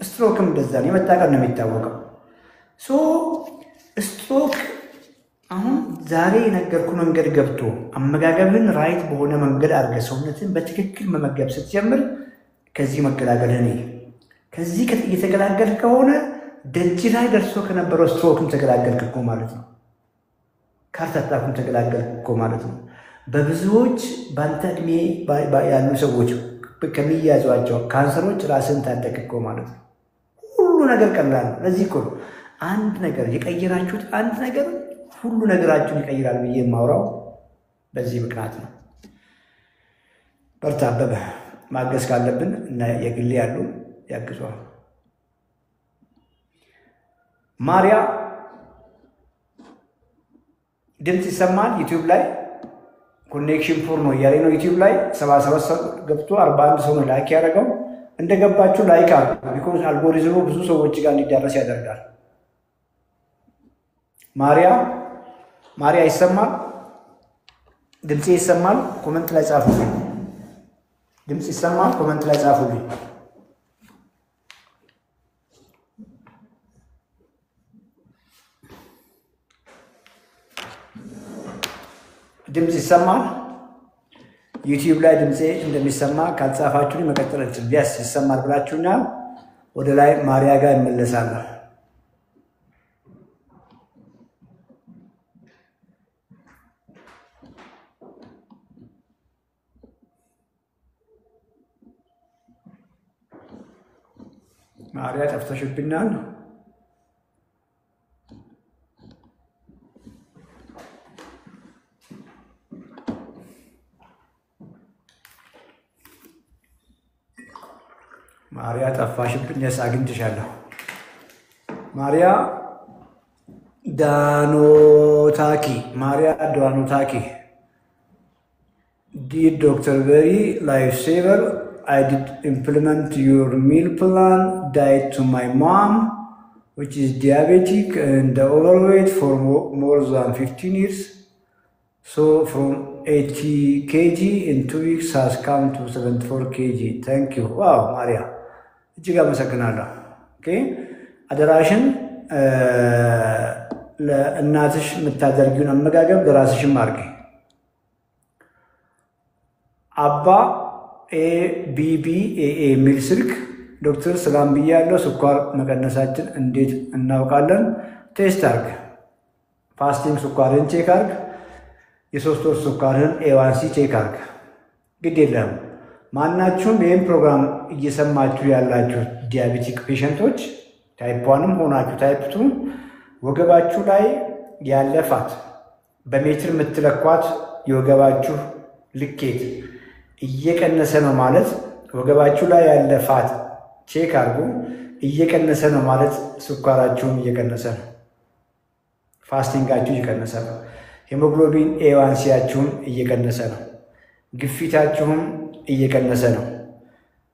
ስትሮክም እንደዛ ነው። የመጣ ቀን ነው የሚታወቀው። ስትሮክ አሁን ዛሬ የነገርኩ መንገድ ገብቶ አመጋገብን ራይት በሆነ መንገድ አድርገህ ሰውነትን በትክክል መመገብ ስትጀምር ከዚህ መገላገልህ ነው። ከዚህ እየተገላገልህ ከሆነ ደጅ ላይ ደርሶ ከነበረው ስትሮክም ተገላገልክ እኮ ማለት ነው። ከሃርት አታክም ተገላገልክ እኮ ማለት ነው። በብዙዎች በአንተ ዕድሜ ያሉ ሰዎች ከሚያዟቸው ካንሰሮች ራስን ታደግ እኮ ማለት ነው። ሁሉ ነገር ቀላል ነው። ለዚህ እኮ ነው አንድ ነገር የቀየራችሁት አንድ ነገር ሁሉ ነገራችሁን ይቀይራል ብዬ የማውራው በዚህ ምክንያት ነው። በርታ አበበ። ማገዝ ካለብን እና የግሌ ያሉ ያግዟል። ማሪያ ድምፅ ይሰማል። ዩቲዩብ ላይ ኮኔክሽን ፖር ነው እያለ ነው። ዩቲዩብ ላይ 77 ሰው ገብቶ 41 ሰው ነው ላይክ ያደረገው። እንደገባችሁ ላይክ አድርጉ። ቢኮዝ አልጎሪዝሙ ብዙ ሰዎች ጋር እንዲዳረስ ያደርጋል። ማሪያ ይሰማል? ድምጼ ይሰማል? ኮሜንት ላይ ጻፉልኝ። ድምጽ ይሰማል? ኮሜንት ላይ ጻፉልኝ። ድምጽ ይሰማል? ዩቲዩብ ላይ ድምጼ እንደሚሰማ ካልጻፋችሁኝ መቀጠል እንችል። ቢያስ ይሰማል ብላችሁኛል። ወደ ላይ ማሪያ ጋር እመለሳለሁ። ማሪያ ጠፍተሽብኛል። ማሪያ ጠፋሽብኝ። አግኝተሻለሁ። ማሪያ ዳኖታኪ Dear Dr. Very lifesaver, I did implement your meal plan diet to my mom, which is diabetic and overweight for more than 15 years. So from 80 kg in 2 weeks has come to 74 kg. Thank you. Wow, Maria. እጅግ አመሰግናለሁ። ኦኬ አደራሽን ለእናትሽ የምታደርጊውን አመጋገብ ለራስሽም አድርጊ። አባ ABBAA የሚል ስልክ ዶክተር ሰላም ብያለሁ። ስኳር መቀነሳችን እንዴት እናውቃለን? ቴስት አድርግ። ፋስቲንግ ስኳርን ቼክ አድርግ። የሶስት ወር ስኳርን A1C ቼክ አድርግ። ግድ የለም ማናችሁም ይህን ፕሮግራም እየሰማችሁ ያላችሁ ዲያቤቲክ ፔሸንቶች ታይፕ 1ም ሆናችሁ ታይፕ 2 ወገባችሁ ላይ ያለ ፋት በሜትር የምትለኳት የወገባችሁ ልኬት እየቀነሰ ነው ማለት ወገባችሁ ላይ ያለ ፋት ቼክ አድርጉ። እየቀነሰ ነው ማለት ስኳራችሁም እየቀነሰ ነው፣ ፋስቲንጋችሁ እየቀነሰ ነው፣ ሄሞግሎቢን A1Cያችሁም እየቀነሰ ነው፣ ግፊታችሁም እየቀነሰ ነው፣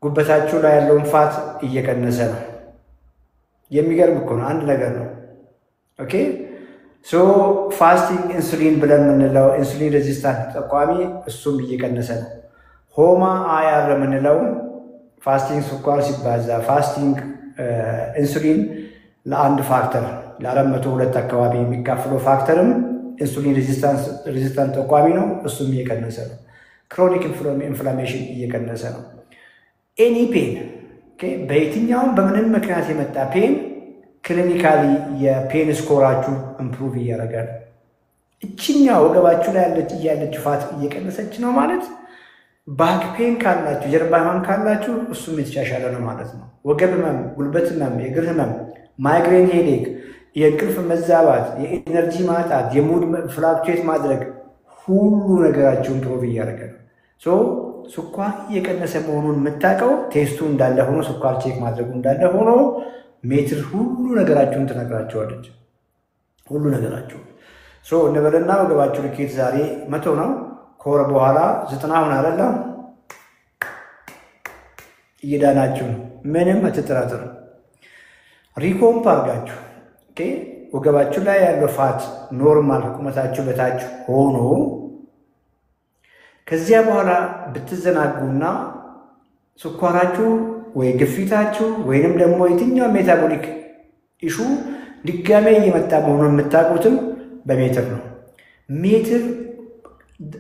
ጉበታችሁ ላይ ያለውን ፋት እየቀነሰ ነው። የሚገርም እኮ ነው። አንድ ነገር ነው። ኦኬ ሶ ፋስቲንግ ኢንሱሊን ብለን የምንለው ኢንሱሊን ሬዚስታንት ተቋሚ እሱም እየቀነሰ ነው። ሆማ IR የምንለው ፋስቲንግ ስኳር ሲባዛ ፋስቲንግ ኢንሱሊን ለአንድ ፋክተር ለ402 አካባቢ የሚካፈለው ፋክተርም ኢንሱሊን ሬዚስታንት ተቋሚ ነው፣ እሱም እየቀነሰ ነው። ክሮኒክ ኢንፍላሜሽን እየቀነሰ ነው። ኤኒ ፔን በየትኛውም በምንም ምክንያት የመጣ ፔን ክሊኒካሊ የፔን ስኮራችሁ ኢምፕሩቭ እያደረገ ነው። እችኛው ወገባችሁ ላይ ያለች ፋት እየቀነሰች ነው ማለት ባክ ፔን ካላችሁ ጀርባ ህመም ካላችሁ እሱም የተሻሻለ ነው ማለት ነው። ወገብ ህመም፣ ጉልበት ህመም፣ የእግር ህመም፣ ማይግሬን ሄዴክ፣ የእንቅልፍ መዛባት፣ የኤነርጂ ማጣት፣ የሙድ ፍላክቹዌት ማድረግ ሁሉ ነገራችሁ ኢምፕሩቭ እያደረገ ነው። ሶ ስኳር እየቀነሰ መሆኑን የምታውቀው ቴስቱ እንዳለ ሆኖ ስኳር ቼክ ማድረጉ እንዳለ ሆኖ ሜትር ሁሉ ነገራችሁን ትነግራችኋለች። ሁሉ ነገራችሁ ሶ እንበልና ወገባችሁ ልኬት ዛሬ 100 ነው፣ ከወር በኋላ 90 ሆነ አይደል? እየዳናችሁ ነው። ምንም አትጠራጠሩ። ሪኮምፕ አድርጋችሁ ኦኬ ወገባችሁ ላይ ያለው ፋት ኖርማል ቁመታችሁ በታች ሆኖ ከዚያ በኋላ ብትዘናጉና ስኳራችሁ ወይ ግፊታችሁ ወይንም ደግሞ የትኛው ሜታቦሊክ ኢሹ ድጋሜ እየመጣ መሆኑን የምታውቁትም በሜትር ነው። ሜትር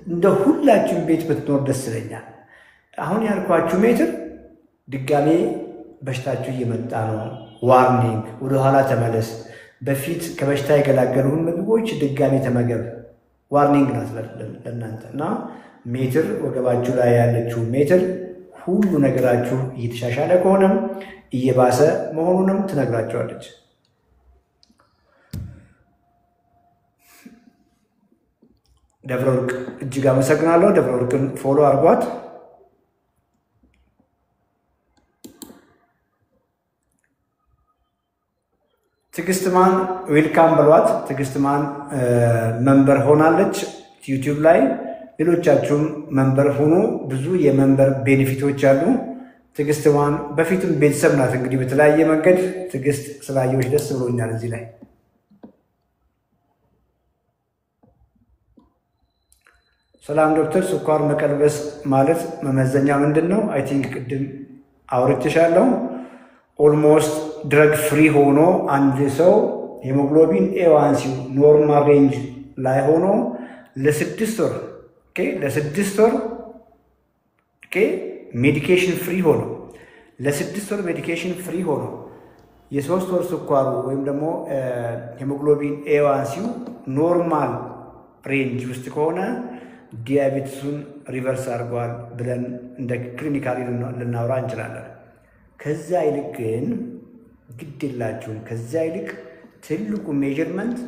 እንደ ሁላችሁም ቤት ብትኖር ደስ ይለኛል። አሁን ያልኳችሁ ሜትር ድጋሜ በሽታችሁ እየመጣ ነው፣ ዋርኒንግ፣ ወደ ኋላ ተመለስ፣ በፊት ከበሽታ የገላገሉን ምግቦች ድጋሜ ተመገብ፣ ዋርኒንግ ናት ለእናንተ እና ሜትር ወገባችሁ ላይ ያለችው ሜትር ሁሉ ነገራችሁ እየተሻሻለ ከሆነም እየባሰ መሆኑንም ትነግራቸዋለች። ደብረ ወርቅ እጅግ አመሰግናለሁ። ደብረ ወርቅን ፎሎ አድርጓት። ትግስትማን ዌልካም ብሏት። ትግስትማን መንበር ሆናለች ዩቲዩብ ላይ። ሌሎቻችሁም መንበር ሆኑ። ብዙ የመንበር ቤኔፊቶች አሉ። ትግስትማን በፊትም ቤተሰብ ናት። እንግዲህ በተለያየ መንገድ ትግስት ስላየዎች ደስ ብሎኛል። እዚህ ላይ ሰላም ዶክተር፣ ስኳር መቀልበስ ማለት መመዘኛ ምንድነው? አይ ቲንክ ቅድም አውርቼሻለሁ። ኦልሞስት ድረግ ፍሪ ሆኖ አንድ ሰው ሄሞግሎቢን ኤዋንሲ ኖርማል ሬንጅ ላይ ሆኖ ለ6 ወር ለ6 ወር ሜዲኬሽን ፍሪ ሆኖ ለ6 ወር ሜዲኬሽን ፍሪ ሆኖ የ3 ወር ስኳሩ ወይም ደግሞ ሄሞግሎቢን ኤዋንሲው ኖርማል ሬንጅ ውስጥ ከሆነ ዲያቤቲሱን ሪቨርስ አድርጓል ብለን እንደ ክሊኒካሊ ልናወራ እንችላለን። ከዛ ይልቅ ግን ግድ የላችሁም። ከዛ ይልቅ ትልቁ ሜጀርመንት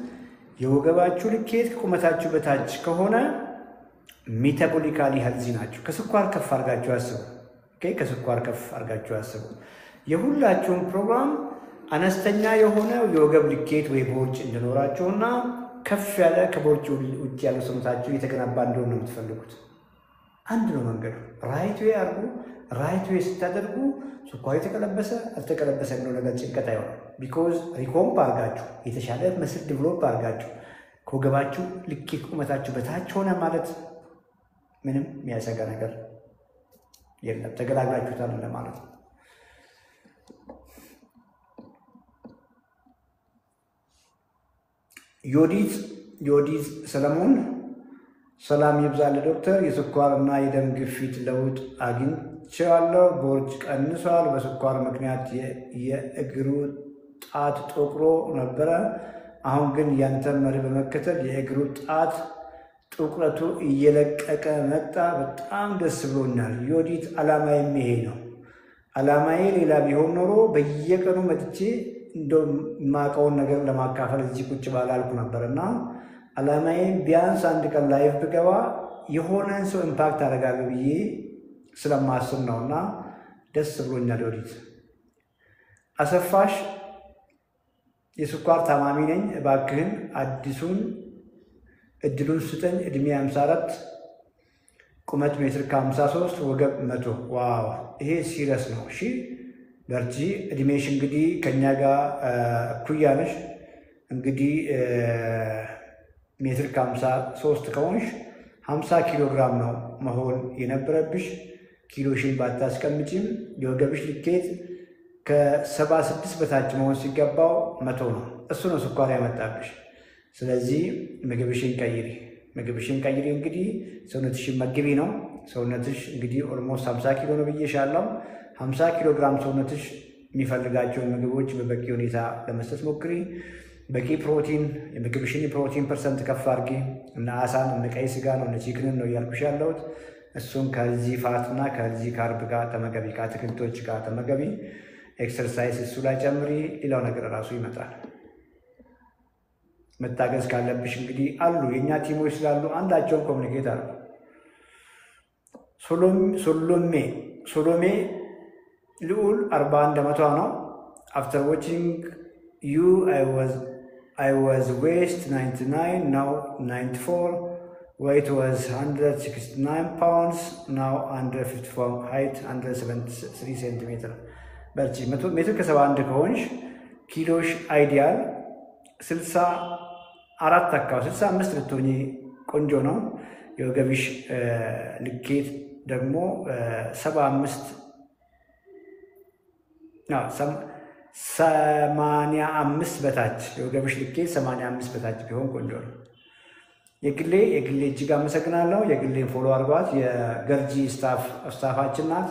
የወገባችሁ ልኬት ከቁመታችሁ በታች ከሆነ ሜታቦሊካሊ ሄልዚ ናችሁ። ከስኳር ከፍ አድርጋችሁ አስቡ። ከስኳር ከፍ አድርጋችሁ አስቡ። የሁላችሁም ፕሮግራም አነስተኛ የሆነ የወገብ ልኬት ወይ ቦርጭ እንዲኖራችሁና ከፍ ያለ ከቦርጭ ውጭ ያለው ሰውነታችሁ የተገነባ እንደሆነ ነው የምትፈልጉት። አንድ ነው መንገዱ። ራይት ዌይ አድርጉ። ራይት ዌይ ስታደርጉ ስኳር የተቀለበሰ አልተቀለበሰ የሚለው ነገር ጭንቀት አይሆንም። ቢኮዝ ሪኮምፕ አድርጋችሁ የተሻለ መስል ዲቨሎፕ አድርጋችሁ ከወገባችሁ ልኬት ቁመታችሁ በታች ሆነ ማለት ምንም የሚያሰጋ ነገር የለም። ተገላግላችሁታል ለማለት ነው። ዮዲት ሰለሞን ሰላም ይብዛል ዶክተር፣ የስኳርና የደም ግፊት ለውጥ አግኝቼዋለሁ። ቦርጭ ቀንሷል። በስኳር ምክንያት የእግሩ ጣት ጠቁሮ ነበረ። አሁን ግን ያንተን መሪ በመከተል የእግሩ ጣት ጥቁረቱ እየለቀቀ መጣ። በጣም ደስ ብሎኛል ዮዲት። ዓላማዬ ይሄ ነው። ዓላማዬ ሌላ ቢሆን ኖሮ በየቀኑ መጥቼ እንደው የማውቀውን ነገር ለማካፈል እዚህ ቁጭ ባላልኩ ነበርና ዓላማዬ ቢያንስ አንድ ቀን ላይፍ ብገባ የሆነን ሰው ኢምፓክት አደርጋለሁ ብዬ ስለማስብ ነውና ደስ ብሎኛል ዮዲት። አሰፋሽ የስኳር ታማሚ ነኝ፣ እባክህን አዲሱን እድሉን ስጠኝ። እድሜ 54፣ ቁመት ሜትር ከ53፣ ወገብ 100። ዋው ይሄ ሲሪየስ ነው። እሺ በርቺ። እድሜሽ እንግዲህ ከኛ ጋር እኩያ ነሽ። እንግዲህ ሜትር ከ53 ከሆንሽ 50 ኪሎ ግራም ነው መሆን የነበረብሽ። ኪሎሽን ባታስቀምጪም የወገብሽ ልኬት ከ76 በታች መሆን ሲገባው 100 ነው። እሱ ነው ስኳር ያመጣብሽ። ስለዚህ ምግብሽን ቀይሪ። እንግዲህ ሰውነትሽን መግቢ ነው። ሰውነትሽ እንግዲህ ኦልሞስት 50 ኪሎ ነው ብዬሻለሁ። 50 ኪሎ ግራም ሰውነትሽ የሚፈልጋቸውን ምግቦች በበቂ ሁኔታ ለመስጠት ሞክሪ። በቂ ፕሮቲን፣ የምግብሽን የፕሮቲን ፐርሰንት ከፍ አድርጊ። እነ አሳን፣ እነ ቀይ ስጋ ነው፣ እነ ቺክንን ነው እያልኩሽ ያለሁት። እሱን ከዚህ ፋትና ከዚህ ካርብ ጋር ተመገቢ፣ ከአትክልቶች ጋር ተመገቢ። ኤክሰርሳይዝ እሱ ላይ ጨምሪ። ሌላው ነገር ራሱ ይመጣል። መታገዝ ካለብሽ እንግዲህ አሉ የእኛ ቲሞች ስላሉ አንዳቸውን ኮሚኒኬት አሉ። ሶሎሜ ልዑል 41 ነው። አፍተር ዋቺንግ ዩ I was waist 99, now 94, weight was 169 pounds, now 154, height 173 centimeter. በርቺ። ሜትር ከ71 ከሆንሽ ኪሎሽ አይዲያል 64 አካባቢ 65 ልትሆኚ ቆንጆ ነው። የወገብሽ ልኬት ደግሞ 85 በታች የወገብሽ ልኬት 85 በታች ቢሆን ቆንጆ ነው። የግሌ እጅግ አመሰግናለሁ። የግሌን ፎሎ አድርጓት። የገርጂ ስታፋችን ናት።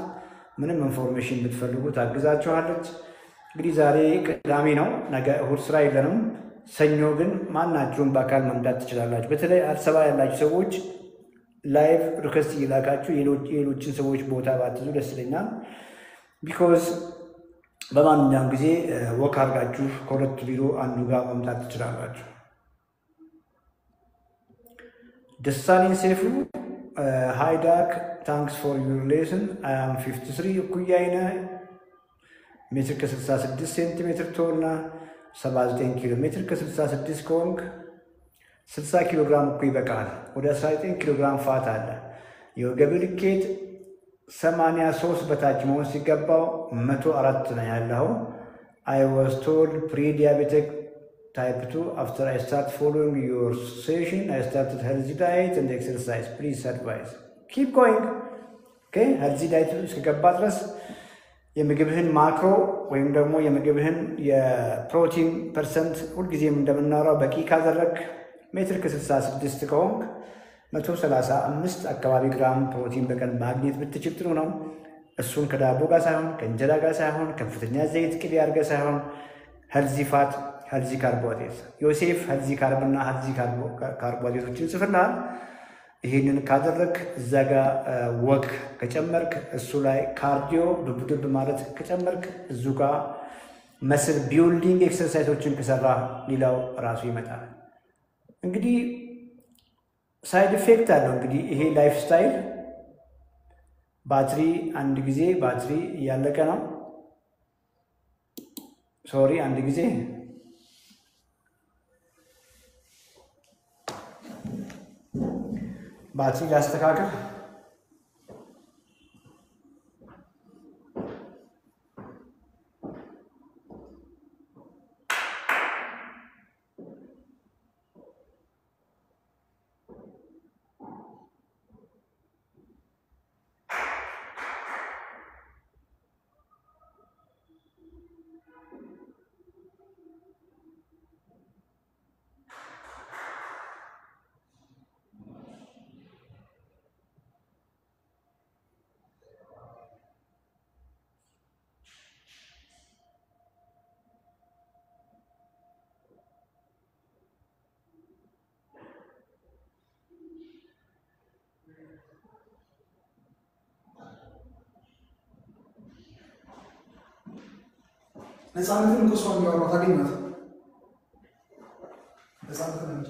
ምንም ኢንፎርሜሽን ብትፈልጉ ታግዛችኋለች። እንግዲህ ዛሬ ቅዳሜ ነው፣ ነገ እሁድ ስራ የለንም። ሰኞ ግን ማናችሁም በአካል መምጣት ትችላላችሁ። በተለይ አዲስ አበባ ያላችሁ ሰዎች ላይቭ ሪኩዌስት እየላካችሁ የሌሎችን ሰዎች ቦታ ባትዙ ደስ ይለኛል። ቢኮዝ በማንኛውም ጊዜ ወክ አድርጋችሁ ከሁለት ቢሮ አንዱ ጋር መምጣት ትችላላችሁ። ደሳለኝ ሴፉ ሃይዳክ ታንክስ ፎር ዩር ሌስን አይ አም 53 እኩያዬ ነህ። ሜትር ከ66 ሴንቲሜትር ትሆንና 79 ኪሎ ሜትር ከ66 ከሆንክ 60 ኪሎ ግራም እኮ ይበቃል። ወደ 19 ኪሎ ግራም ፋት አለ። የወገብ ልኬት 83 በታች መሆን ሲገባው 104 ነው ያለው። አይ ዋዝ ቶልድ ፕሪ ዲያቤቲክ Type 2, after I start following your session, I started healthy diet and exercise. Please advise. Keep going. Okay, healthy diet እስከገባ ድረስ የምግብህን ማክሮ ወይም ደግሞ የምግብህን የፕሮቲን ፐርሰንት ሁልጊዜም እንደምናወራው በቂ ካደረግ ሜትር ከ66 ከሆንክ 135 አካባቢ ግራም ፕሮቲን በቀን ማግኘት ብትችል ጥሩ ነው። እሱን ከዳቦ ጋር ሳይሆን ከእንጀራ ጋር ሳይሆን ከፍተኛ ዘይት ቅቤ አድርገህ ሳይሆን ሄልዚ ፋት ሄልዚ ካርቦሃይድሬት ዮሴፍ ሄልዚ ካርብና ሄልዚ ካርቦሃይድሬቶችን ጽፍልሃል። ይህንን ካደረግ እዛ ጋር ወክ ከጨመርክ እሱ ላይ ካርዲዮ ዱብ ማለት ከጨመርክ እዙ ጋር መስል ቢልዲንግ ኤክሰርሳይዞችን ከሰራ ሌላው ራሱ ይመጣል። እንግዲህ ሳይድ ኢፌክት አለው። እንግዲህ ይሄ ላይፍ ስታይል ባትሪ አንድ ጊዜ ባትሪ እያለቀ ነው። ሶሪ አንድ ጊዜ ባትሪ ላስተካክል። ነፃነትን እኮ ሰው የሚያወራው ታገኛት ነፃነትን እንጂ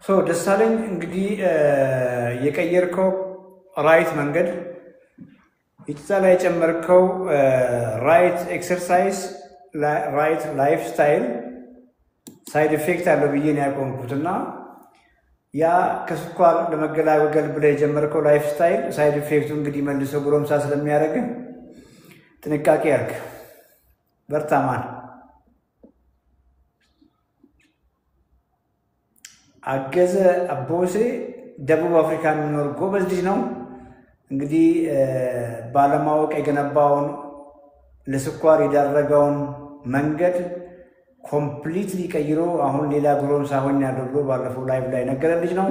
ሶ ደሳለኝ እንግዲህ የቀየርከው ራይት መንገድ እዛ ላይ ጨመርከው ራይት ኤክሰርሳይዝ ራይት ላይፍ ስታይል ሳይድ ኢፌክት አለው ብዬ ነው ያቆምኩትና ያ ከስኳር ለመገላገል ብለህ የጀመርከው ላይፍ ስታይል ሳይድ ኢፌክቱ እንግዲህ መልሶ ጎረምሳ ስለሚያደርግ ጥንቃቄ አድርግ። በርታማን አገዘ አቦሴ ደቡብ አፍሪካ የሚኖር ጎበዝ ልጅ ነው። እንግዲህ ባለማወቅ የገነባውን ለስኳር የዳረገውን መንገድ ኮምፕሊትሊ ቀይሮ አሁን ሌላ ጎረምሳ ሆኛለሁ ብሎ ባለፈው ላይቭ ላይ ነገረ ልጅ ነው።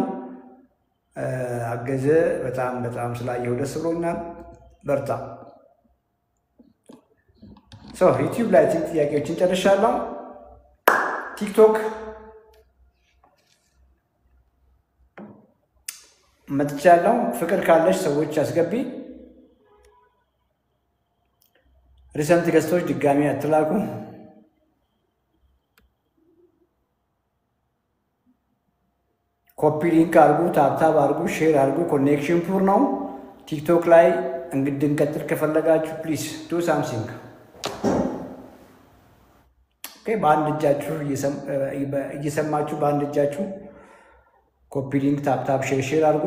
አገዘ በጣም ስላየው ደስ ብሎኛል። በርታ። ዩቲዩብ ላይ ጥያቄዎችን ጨርሻለሁ። ቲክቶክ መጥቻለሁ። ፍቅር ካለሽ ሰዎች አስገቢ። ሪሰንት ገስቶች ድጋሚ አትላኩ። ኮፒ ሊንክ አድርጉ፣ ታብታብ አድርጉ፣ ሼር አድርጉ። ኮኔክሽን ፑር ነው። ቲክቶክ ላይ እንድንቀጥል ከፈለጋችሁ ፕሊዝ ዱ ሳምሲንግ። ኦኬ፣ በአንድ እጃችሁ እየሰማችሁ በአንድ እጃችሁ ኮፒ ሊንክ ታብታብ ሼር አድርጉ።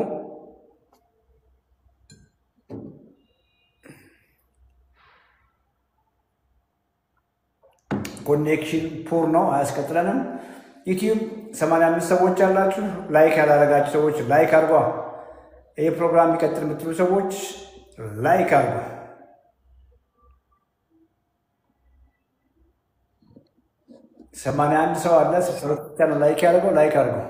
ኮኔክሽን ፑር ነው፣ አያስቀጥለንም። ዩቲዩብ 85 ሰዎች አላችሁ። ላይክ ያላረጋችሁ ሰዎች ላይክ አድርጓ። ይህ ፕሮግራም የሚቀጥል የምትሉ ሰዎች ላይክ አድርጉ። ሰማንያ አንድ ሰው አለ። ላይክ ያደርገው ላይክ አድርገው።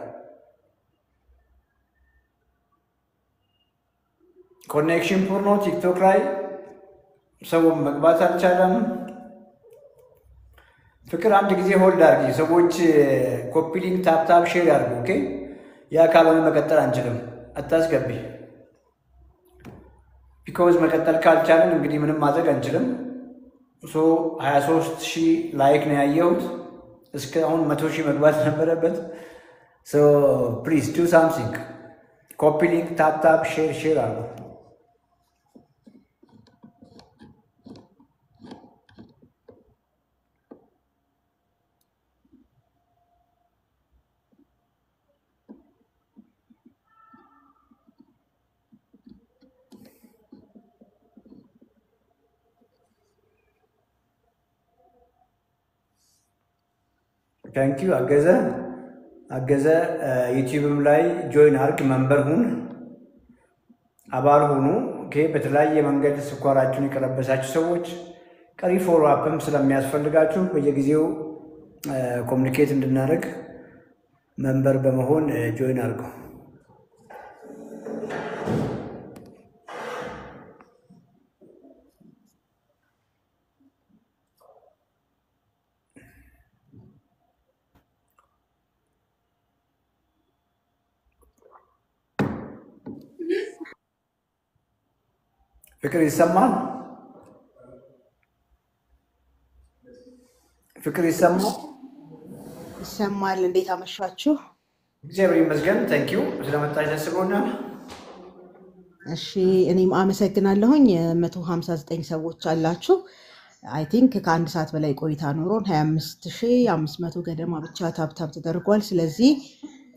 ኮኔክሽን ፑር ነው። ቲክቶክ ላይ ሰው መግባት አልቻለም። ፍቅር አንድ ጊዜ ሆልድ አድርጊ። ሰዎች ኮፒ ሊንክ ታፕታፕ ሼር ያድርጉ። ኦኬ፣ ያ ካልሆነ መቀጠል አንችልም። አታስገቢ። ቢኮዝ መቀጠል ካልቻለን እንግዲህ ምንም ማድረግ አንችልም። 23,000 ላይክ ነው ያየሁት። እስከ አሁን 100,000 መግባት ነበረበት። So please do something. Copy link, tap, share አሉ። Thank you አገዘ ዩቲዩብም ላይ ጆይን አርግ መንበር ሁን አባል ሁኑ። ኦኬ በተለያየ መንገድ ስኳራችሁን የቀለበሳችሁ ሰዎች ቀሪ ፎሎ አፕም ስለሚያስፈልጋችሁ በየጊዜው ኮሙኒኬት እንድናደርግ መንበር በመሆን ጆይን አርጉ። ፍቅር ይሰማል? ፍቅር ይሰማል? ይሰማል። እንዴት አመሻችሁ? እግዚአብሔር ይመስገን። ታንክ ዩ ስለመጣሽ ደስ ብሎናል። እሺ እኔም አመሰግናለሁኝ። 159 ሰዎች አላችሁ። አይ ቲንክ ከአንድ ሰዓት በላይ ቆይታ ኖሮን 25500 ገደማ ብቻ ታፕታፕ ተደርጓል። ስለዚህ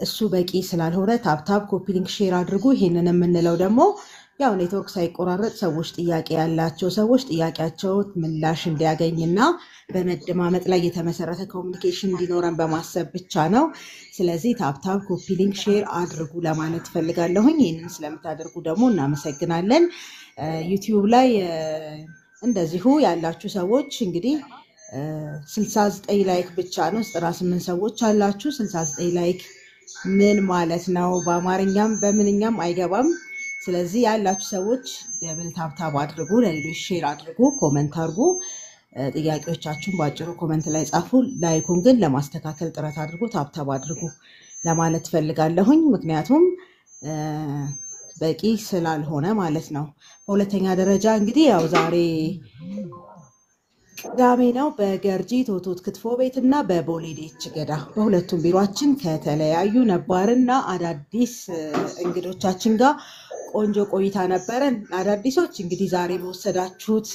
እሱ በቂ ስላልሆነ ታፕታፕ ኮፒ ሊንክ ሼር አድርጉ። ይሄንን የምንለው ደግሞ ያው ኔትወርክ ሳይቆራረጥ ሰዎች ጥያቄ ያላቸው ሰዎች ጥያቄያቸው ምላሽ እንዲያገኝና በመደማመጥ ላይ የተመሰረተ ኮሙኒኬሽን እንዲኖረን በማሰብ ብቻ ነው። ስለዚህ ታፕታፕ ኮፒ ሊንክ ሼር አድርጉ ለማለት ፈልጋለሁኝ። ይህንን ስለምታደርጉ ደግሞ እናመሰግናለን። ዩቲዩብ ላይ እንደዚሁ ያላችሁ ሰዎች እንግዲህ 69 ላይክ ብቻ ነው። 98 ሰዎች አላችሁ። 69 ላይክ ምን ማለት ነው? በአማርኛም በምንኛም አይገባም። ስለዚህ ያላችሁ ሰዎች ደብል ታፕታፕ አድርጉ፣ ለሌሎች ሼር አድርጉ፣ ኮመንት አድርጉ። ጥያቄዎቻችሁን ባጭሩ ኮመንት ላይ ጻፉ። ላይኩን ግን ለማስተካከል ጥረት አድርጉ፣ ታፕታፕ አድርጉ ለማለት ፈልጋለሁኝ። ምክንያቱም በቂ ስላልሆነ ማለት ነው። በሁለተኛ ደረጃ እንግዲህ ያው ዛሬ ቅዳሜ ነው። በገርጂ ቶቶት ክትፎ ቤትና በቦሌ ዴች ገዳ በሁለቱም ቢሮአችን ከተለያዩ ነባርና አዳዲስ እንግዶቻችን ጋር ቆንጆ ቆይታ ነበረን። አዳዲሶች እንግዲህ ዛሬ በወሰዳችሁት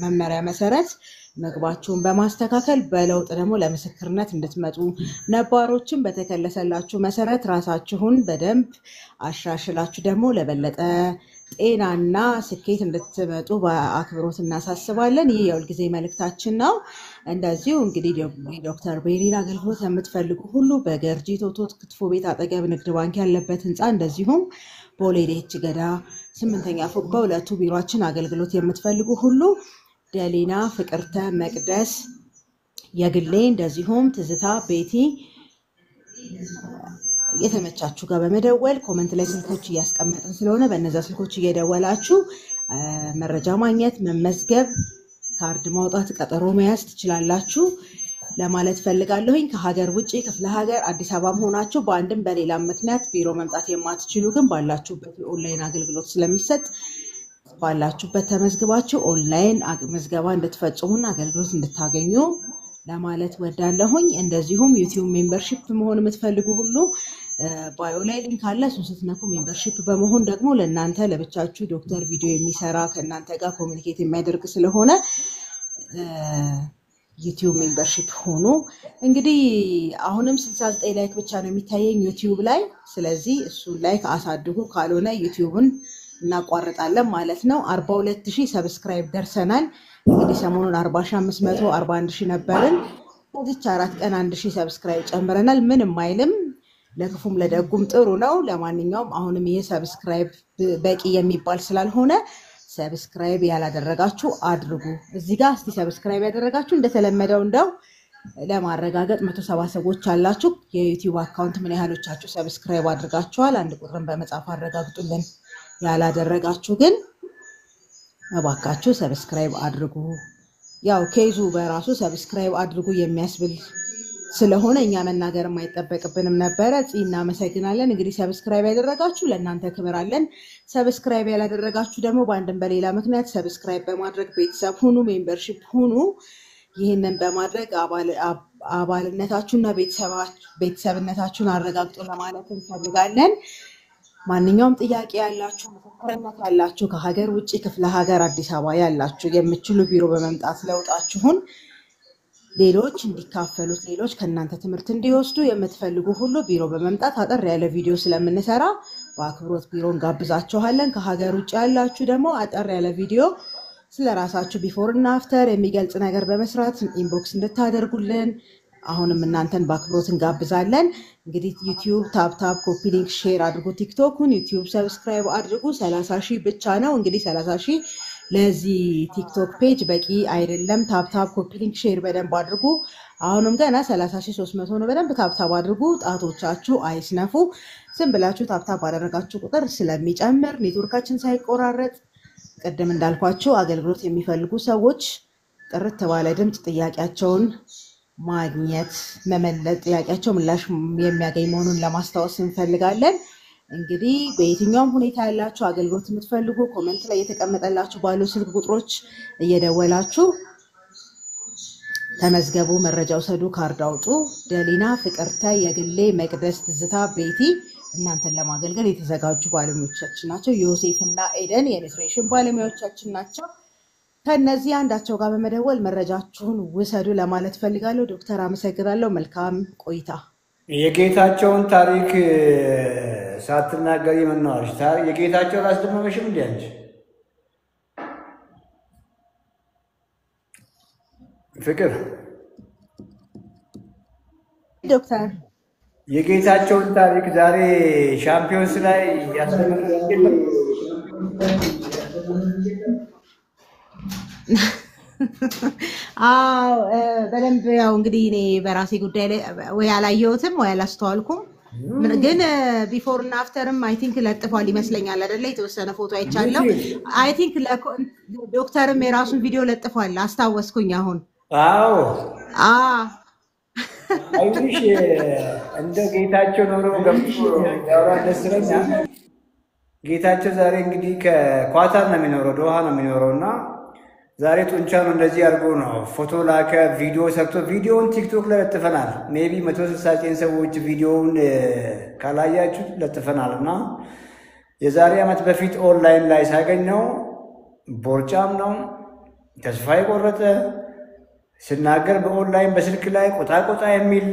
መመሪያ መሰረት ምግባችሁን በማስተካከል በለውጥ ደግሞ ለምስክርነት እንድትመጡ፣ ነባሮችን በተከለሰላችሁ መሰረት ራሳችሁን በደንብ አሻሽላችሁ ደግሞ ለበለጠ ጤናና ስኬት እንድትመጡ በአክብሮት እናሳስባለን። ይህ የሁልጊዜ መልእክታችን ነው። እንደዚሁ እንግዲህ ዶክተር ቤሪን አገልግሎት የምትፈልጉ ሁሉ በገርጂ ቶቶት ክትፎ ቤት አጠገብ ንግድ ባንክ ያለበት ህንፃ፣ እንደዚሁም ቦሌ ዴች ገዳ 8ኛ ፎቅ በሁለቱ ቢሮአችን አገልግሎት የምትፈልጉ ሁሉ ደሊና፣ ፍቅርተ፣ መቅደስ፣ የግሌ እንደዚሁም ትዝታ፣ ቤቲ የተመቻችሁ ጋር በመደወል ኮመንት ላይ ስልኮች እያስቀመጥን ስለሆነ በእነዛ ስልኮች እየደወላችሁ መረጃ ማግኘት፣ መመዝገብ፣ ካርድ ማውጣት፣ ቀጠሮ መያዝ ትችላላችሁ ለማለት ፈልጋለሁኝ። ከሀገር ውጪ ክፍለ ሀገር አዲስ አበባም ሆናችሁ በአንድም በሌላም ምክንያት ቢሮ መምጣት የማትችሉ ግን ባላችሁበት የኦንላይን አገልግሎት ስለሚሰጥ ባላችሁበት ተመዝግባችሁ ኦንላይን ምዝገባ እንድትፈጽሙና አገልግሎት እንድታገኙ ለማለት ወዳለሁኝ። እንደዚሁም ዩቲዩብ ሜምበርሺፕ መሆን የምትፈልጉ ሁሉ ባዮ ላይ ሊንክ አለ። እሱን ስትነኩ ሜምበርሺፕ በመሆን ደግሞ ለእናንተ ለብቻችሁ ዶክተር ቪዲዮ የሚሰራ ከእናንተ ጋር ኮሚኒኬት የሚያደርግ ስለሆነ ዩቲዩብ ሜምበርሺፕ ሆኑ። እንግዲህ አሁንም 69 ላይክ ብቻ ነው የሚታየኝ ዩቲዩብ ላይ። ስለዚህ እሱን ላይክ አሳድጉ፣ ካልሆነ ዩቲዩብን እናቋርጣለን ማለት ነው። 42000 ሰብስክራይብ ደርሰናል። እንግዲህ ሰሞኑን 40500 41000 ነበርን። በዚች 4 ቀን 1000 ሰብስክራይብ ጨምረናል። ምንም አይልም፣ ለክፉም ለደጉም ጥሩ ነው። ለማንኛውም አሁንም ይሄ ሰብስክራይብ በቂ የሚባል ስላልሆነ ሰብስክራይብ ያላደረጋችሁ አድርጉ። እዚህ ጋር እስቲ ሰብስክራይብ ያደረጋችሁ እንደተለመደው እንደው ለማረጋገጥ 170 ሰዎች አላችሁ። የዩቲዩብ አካውንት ምን ያህሎቻችሁ ሰብስክራይብ አድርጋችኋል? አንድ ቁጥርን በመጻፍ አረጋግጡልን። ያላደረጋችሁ ግን እባካችሁ ሰብስክራይብ አድርጉ። ያው ኬዙ በራሱ ሰብስክራይብ አድርጉ የሚያስብል ስለሆነ እኛ መናገር የማይጠበቅብንም ነበረ። እናመሰግናለን። እንግዲህ ሰብስክራይብ ያደረጋችሁ ለእናንተ ክብር አለን። ሰብስክራይብ ያላደረጋችሁ ደግሞ በአንድም በሌላ ምክንያት ሰብስክራይብ በማድረግ ቤተሰብ ሁኑ፣ ሜምበርሺፕ ሁኑ። ይህንን በማድረግ አባልነታችሁና ቤተሰብነታችሁን አረጋግጡ ለማለት እንፈልጋለን። ማንኛውም ጥያቄ ያላችሁ ምስክርነት ያላችሁ ከሀገር ውጭ ክፍለ ሀገር አዲስ አበባ ያላችሁ የምትችሉ ቢሮ በመምጣት ለውጣችሁን ሌሎች እንዲካፈሉት ሌሎች ከእናንተ ትምህርት እንዲወስዱ የምትፈልጉ ሁሉ ቢሮ በመምጣት አጠር ያለ ቪዲዮ ስለምንሰራ በአክብሮት ቢሮ እንጋብዛችኋለን። ከሀገር ውጭ ያላችሁ ደግሞ አጠር ያለ ቪዲዮ ስለራሳችሁ ቢፎር እና አፍተር የሚገልጽ ነገር በመስራት ኢንቦክስ እንድታደርጉልን አሁንም እናንተን በአክብሮት እንጋብዛለን። እንግዲህ ዩቲዩብ ታፕ ኮፒ ሊንክ ሼር አድርጉ። ቲክቶክን ዩቲዩብ ሰብስክራይብ አድርጉ። 30,000 ብቻ ነው እንግዲህ 30,000 ለዚህ ቲክቶክ ፔጅ በቂ አይደለም። ታፕ ኮፒ ሊንክ ሼር በደንብ አድርጉ። አሁንም ገና 30,300 ነው። በደንብ ታፕ አድርጉ። ጣቶቻችሁ አይስነፉ። ዝም ብላችሁ ታፕ ባደረጋችሁ ቁጥር ስለሚጨምር ኔትወርካችን ሳይቆራረጥ ቅድም እንዳልኳችሁ አገልግሎት የሚፈልጉ ሰዎች ጥርት ባለ ድምፅ ጥያቄያቸውን ማግኘት መመለስ ጥያቄያቸው ምላሽ የሚያገኝ መሆኑን ለማስታወስ እንፈልጋለን። እንግዲህ በየትኛውም ሁኔታ ያላችሁ አገልግሎት የምትፈልጉ ኮሜንት ላይ የተቀመጠላችሁ ባሉ ስልክ ቁጥሮች እየደወላችሁ ተመዝገቡ፣ መረጃ ውሰዱ፣ ካርድ አውጡ። ደሊና፣ ፍቅርተ፣ የግሌ፣ መቅደስ፣ ትዝታ፣ ቤቲ እናንተን ለማገልገል የተዘጋጁ ባለሙያዎቻችን ናቸው። ዮሴፍ እና ኤደን የኒትሪሽን ባለሙያዎቻችን ናቸው። ከነዚህ አንዳቸው ጋር በመደወል መረጃችሁን ውሰዱ ለማለት ፈልጋለሁ። ዶክተር አመሰግናለሁ። መልካም ቆይታ። የጌታቸውን ታሪክ ሳትናገሪ ምን ነው አልሽ? የጌታቸው ራስ ደግሞ መሽም እንዴ አንቺ ፍቅር ዶክተር የጌታቸውን ታሪክ ዛሬ ሻምፒዮንስ ላይ ያስደመመ በደንብ ያው እንግዲህ እኔ በራሴ ጉዳይ ላይ ወይ አላየሁትም ወይ አላስተዋልኩም፣ ግን ቢፎር እና አፍተርም አይ ቲንክ ለጥፏል ይመስለኛል አይደለ? የተወሰነ ፎቶ አይቻለሁ። አይ ቲንክ ዶክተርም የራሱን ቪዲዮ ለጥፏል አስታወስኩኝ አሁን። አዎ አይሽ እንደ ጌታቸው ኖሮ ገብቶ ያወራ ደስ ይለኛል። ጌታቸው ዛሬ እንግዲህ ከኳታር ነው የሚኖረው፣ ዶሃ ነው የሚኖረው እና ዛሬ ጡንቻኑ እንደዚህ አድርጎ ነው ፎቶ ላከ፣ ቪዲዮ ሰርቶ ቪዲዮውን ቲክቶክ ላይ ለጥፈናል። ሜቢ 169 ሰዎች ቪዲዮውን ካላያችሁ ለጥፈናል እና የዛሬ ዓመት በፊት ኦንላይን ላይ ሳገኝ ነው ቦርጫም ነው ተስፋ የቆረጠ ሲናገር በኦንላይን በስልክ ላይ ቆጣ የሚል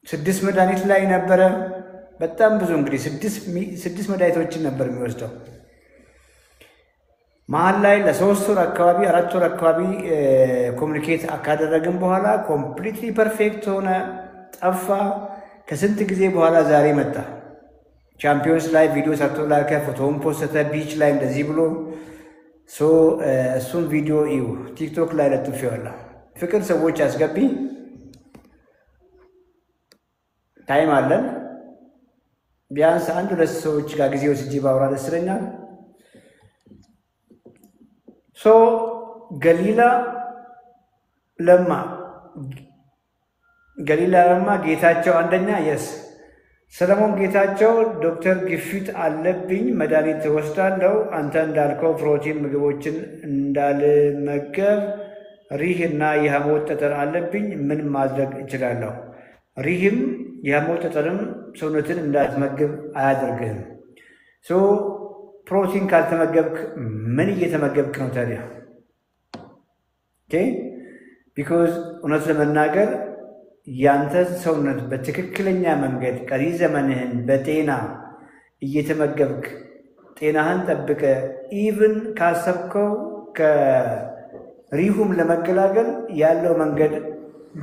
6 መድኃኒት ላይ ነበረ። በጣም ብዙ እንግዲህ 6 መድኃኒቶችን ነበር የሚወስደው። መሀል ላይ ለ3 ወር አካባቢ 4 ወር አካባቢ ኮሚኒኬት ካደረግን በኋላ ኮምፕሊትሊ ፐርፌክት ሆነ፣ ጠፋ። ከስንት ጊዜ በኋላ ዛሬ መጣ። ቻምፒዮንስ ላይ ቪዲዮ ሰርቶ ላከ፣ ፎቶውን ፖስተ፣ ቢች ላይ እንደዚህ ብሎ እሱን ቪዲዮ እዩ፣ ቲክቶክ ላይ ለጥፌዋለሁ። ፍቅር ሰዎች አስገቢ፣ ታይም አለን። ቢያንስ 1-2 ሰዎች ጋር ጊዜ ወስጄ ባወራ ደስ ይለኛል። ገሊላ ለማ ጌታቸው አንደኛ የስ ሰለሞን ጌታቸው ዶክተር ግፊት አለብኝ መድኃኒት ወስዳለሁ። አንተ እንዳልከው ፕሮቲን ምግቦችን እንዳልመገብ ሪህ እና የሐሞት ጠጠር አለብኝ። ምን ማድረግ እችላለሁ? ሪህም የሐሞት ጠጠርም ሰውነትን እንዳትመግብ አያደርግህም። ፕሮቲን ካልተመገብክ ምን እየተመገብክ ነው ታዲያ? ቢኮዝ እውነት ለመናገር ያንተ ሰውነት በትክክለኛ መንገድ ቀሪ ዘመንህን በጤና እየተመገብክ ጤናህን ጠብቀ ኢቭን ካሰብከው ከሪሁም ለመገላገል ያለው መንገድ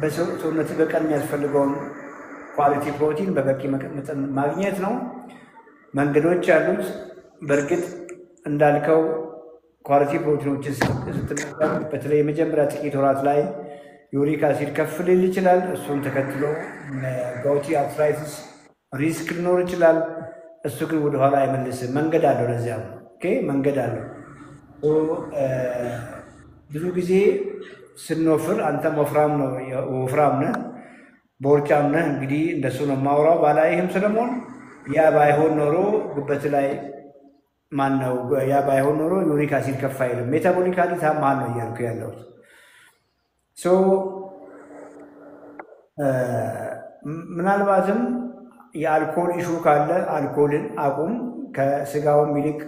በሰውነት በቀን የሚያስፈልገውን ኳሊቲ ፕሮቲን በበቂ መጠን ማግኘት ነው። መንገዶች አሉት። በእርግጥ እንዳልከው ኳሊቲ ፕሮቲኖችን ስትመገብ በተለይ የመጀመሪያ ጥቂት ወራት ላይ ዩሪክ አሲድ ከፍ ሊል ይችላል። እሱን ተከትሎ ጋውቲ አርትራይቲስ ሪስክ ሊኖር ይችላል። እሱ ግን ወደኋላ አይመልስም። መንገድ አለው። ለዚያ መንገድ አለው። ብዙ ጊዜ ስንወፍር አንተም ወፍራም ነህ፣ ቦርጫም ነህ። እንግዲህ እንደሱ ነው የማወራው። ባላይህም ሰለሞን ያ ባይሆን ኖሮ ጉበት ላይ ያ ባይሆን ኖሮ ዩሪክ አሲድ ከፍ አይልም። ሜታቦሊካሊ ታማሃል ነው እያልኩ ያለሁት። ምናልባትም የአልኮል ኢሹ ካለ አልኮልን አቁም። ከስጋውም ይልቅ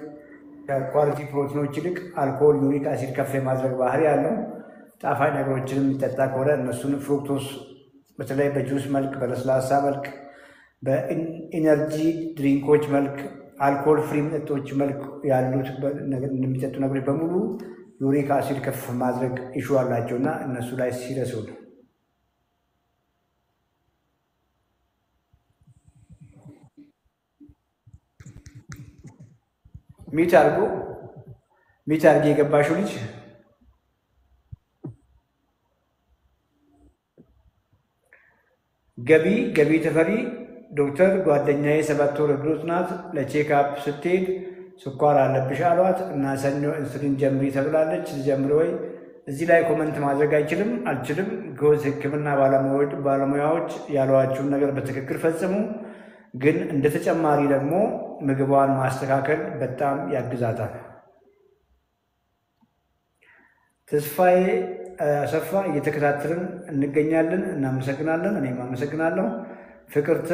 ከኳሊቲ ፕሮቲኖች ይልቅ አልኮል ዩሪክ አሲድ ከፍ የማድረግ ባህሪ ያለው ጣፋጭ ነገሮችንም የሚጠጣ ከሆነ እነሱን ፍሩክቶስ በተለይ በጁስ መልክ፣ በለስላሳ መልክ፣ በኢነርጂ ድሪንኮች መልክ፣ አልኮል ፍሪ መጠጦች መልክ ያሉት የሚጠጡ ነገሮች በሙሉ ዩሪክ አሲድ ከፍ ማድረግ ኢሹ አላቸው እና እነሱ ላይ ሲረሱ ነው። ሚት አድርጌ የገባሽው ልጅ ገቢ ተፈሪ ዶክተር ጓደኛዬ 7 ወር እርጉዝ ናት። ለቼክአፕ ስትሄድ ስኳር አለብሽ አሏት እና ሰኞ ኢንሱሊን ጀምሪ ተብላለች። ልጀምር ወይ? እዚህ ላይ ኮመንት ማድረግ አልችልም። ጎዝ ሕክምና ባለሙያዎች ያሏችሁን ነገር በትክክል ፈጽሙ። ግን እንደ ተጨማሪ ደግሞ ምግቧን ማስተካከል በጣም ያግዛታል። ተስፋዬ አሰፋ እየተከታተልን እንገኛለን። እናመሰግናለን። እኔም አመሰግናለሁ። ፍቅርተ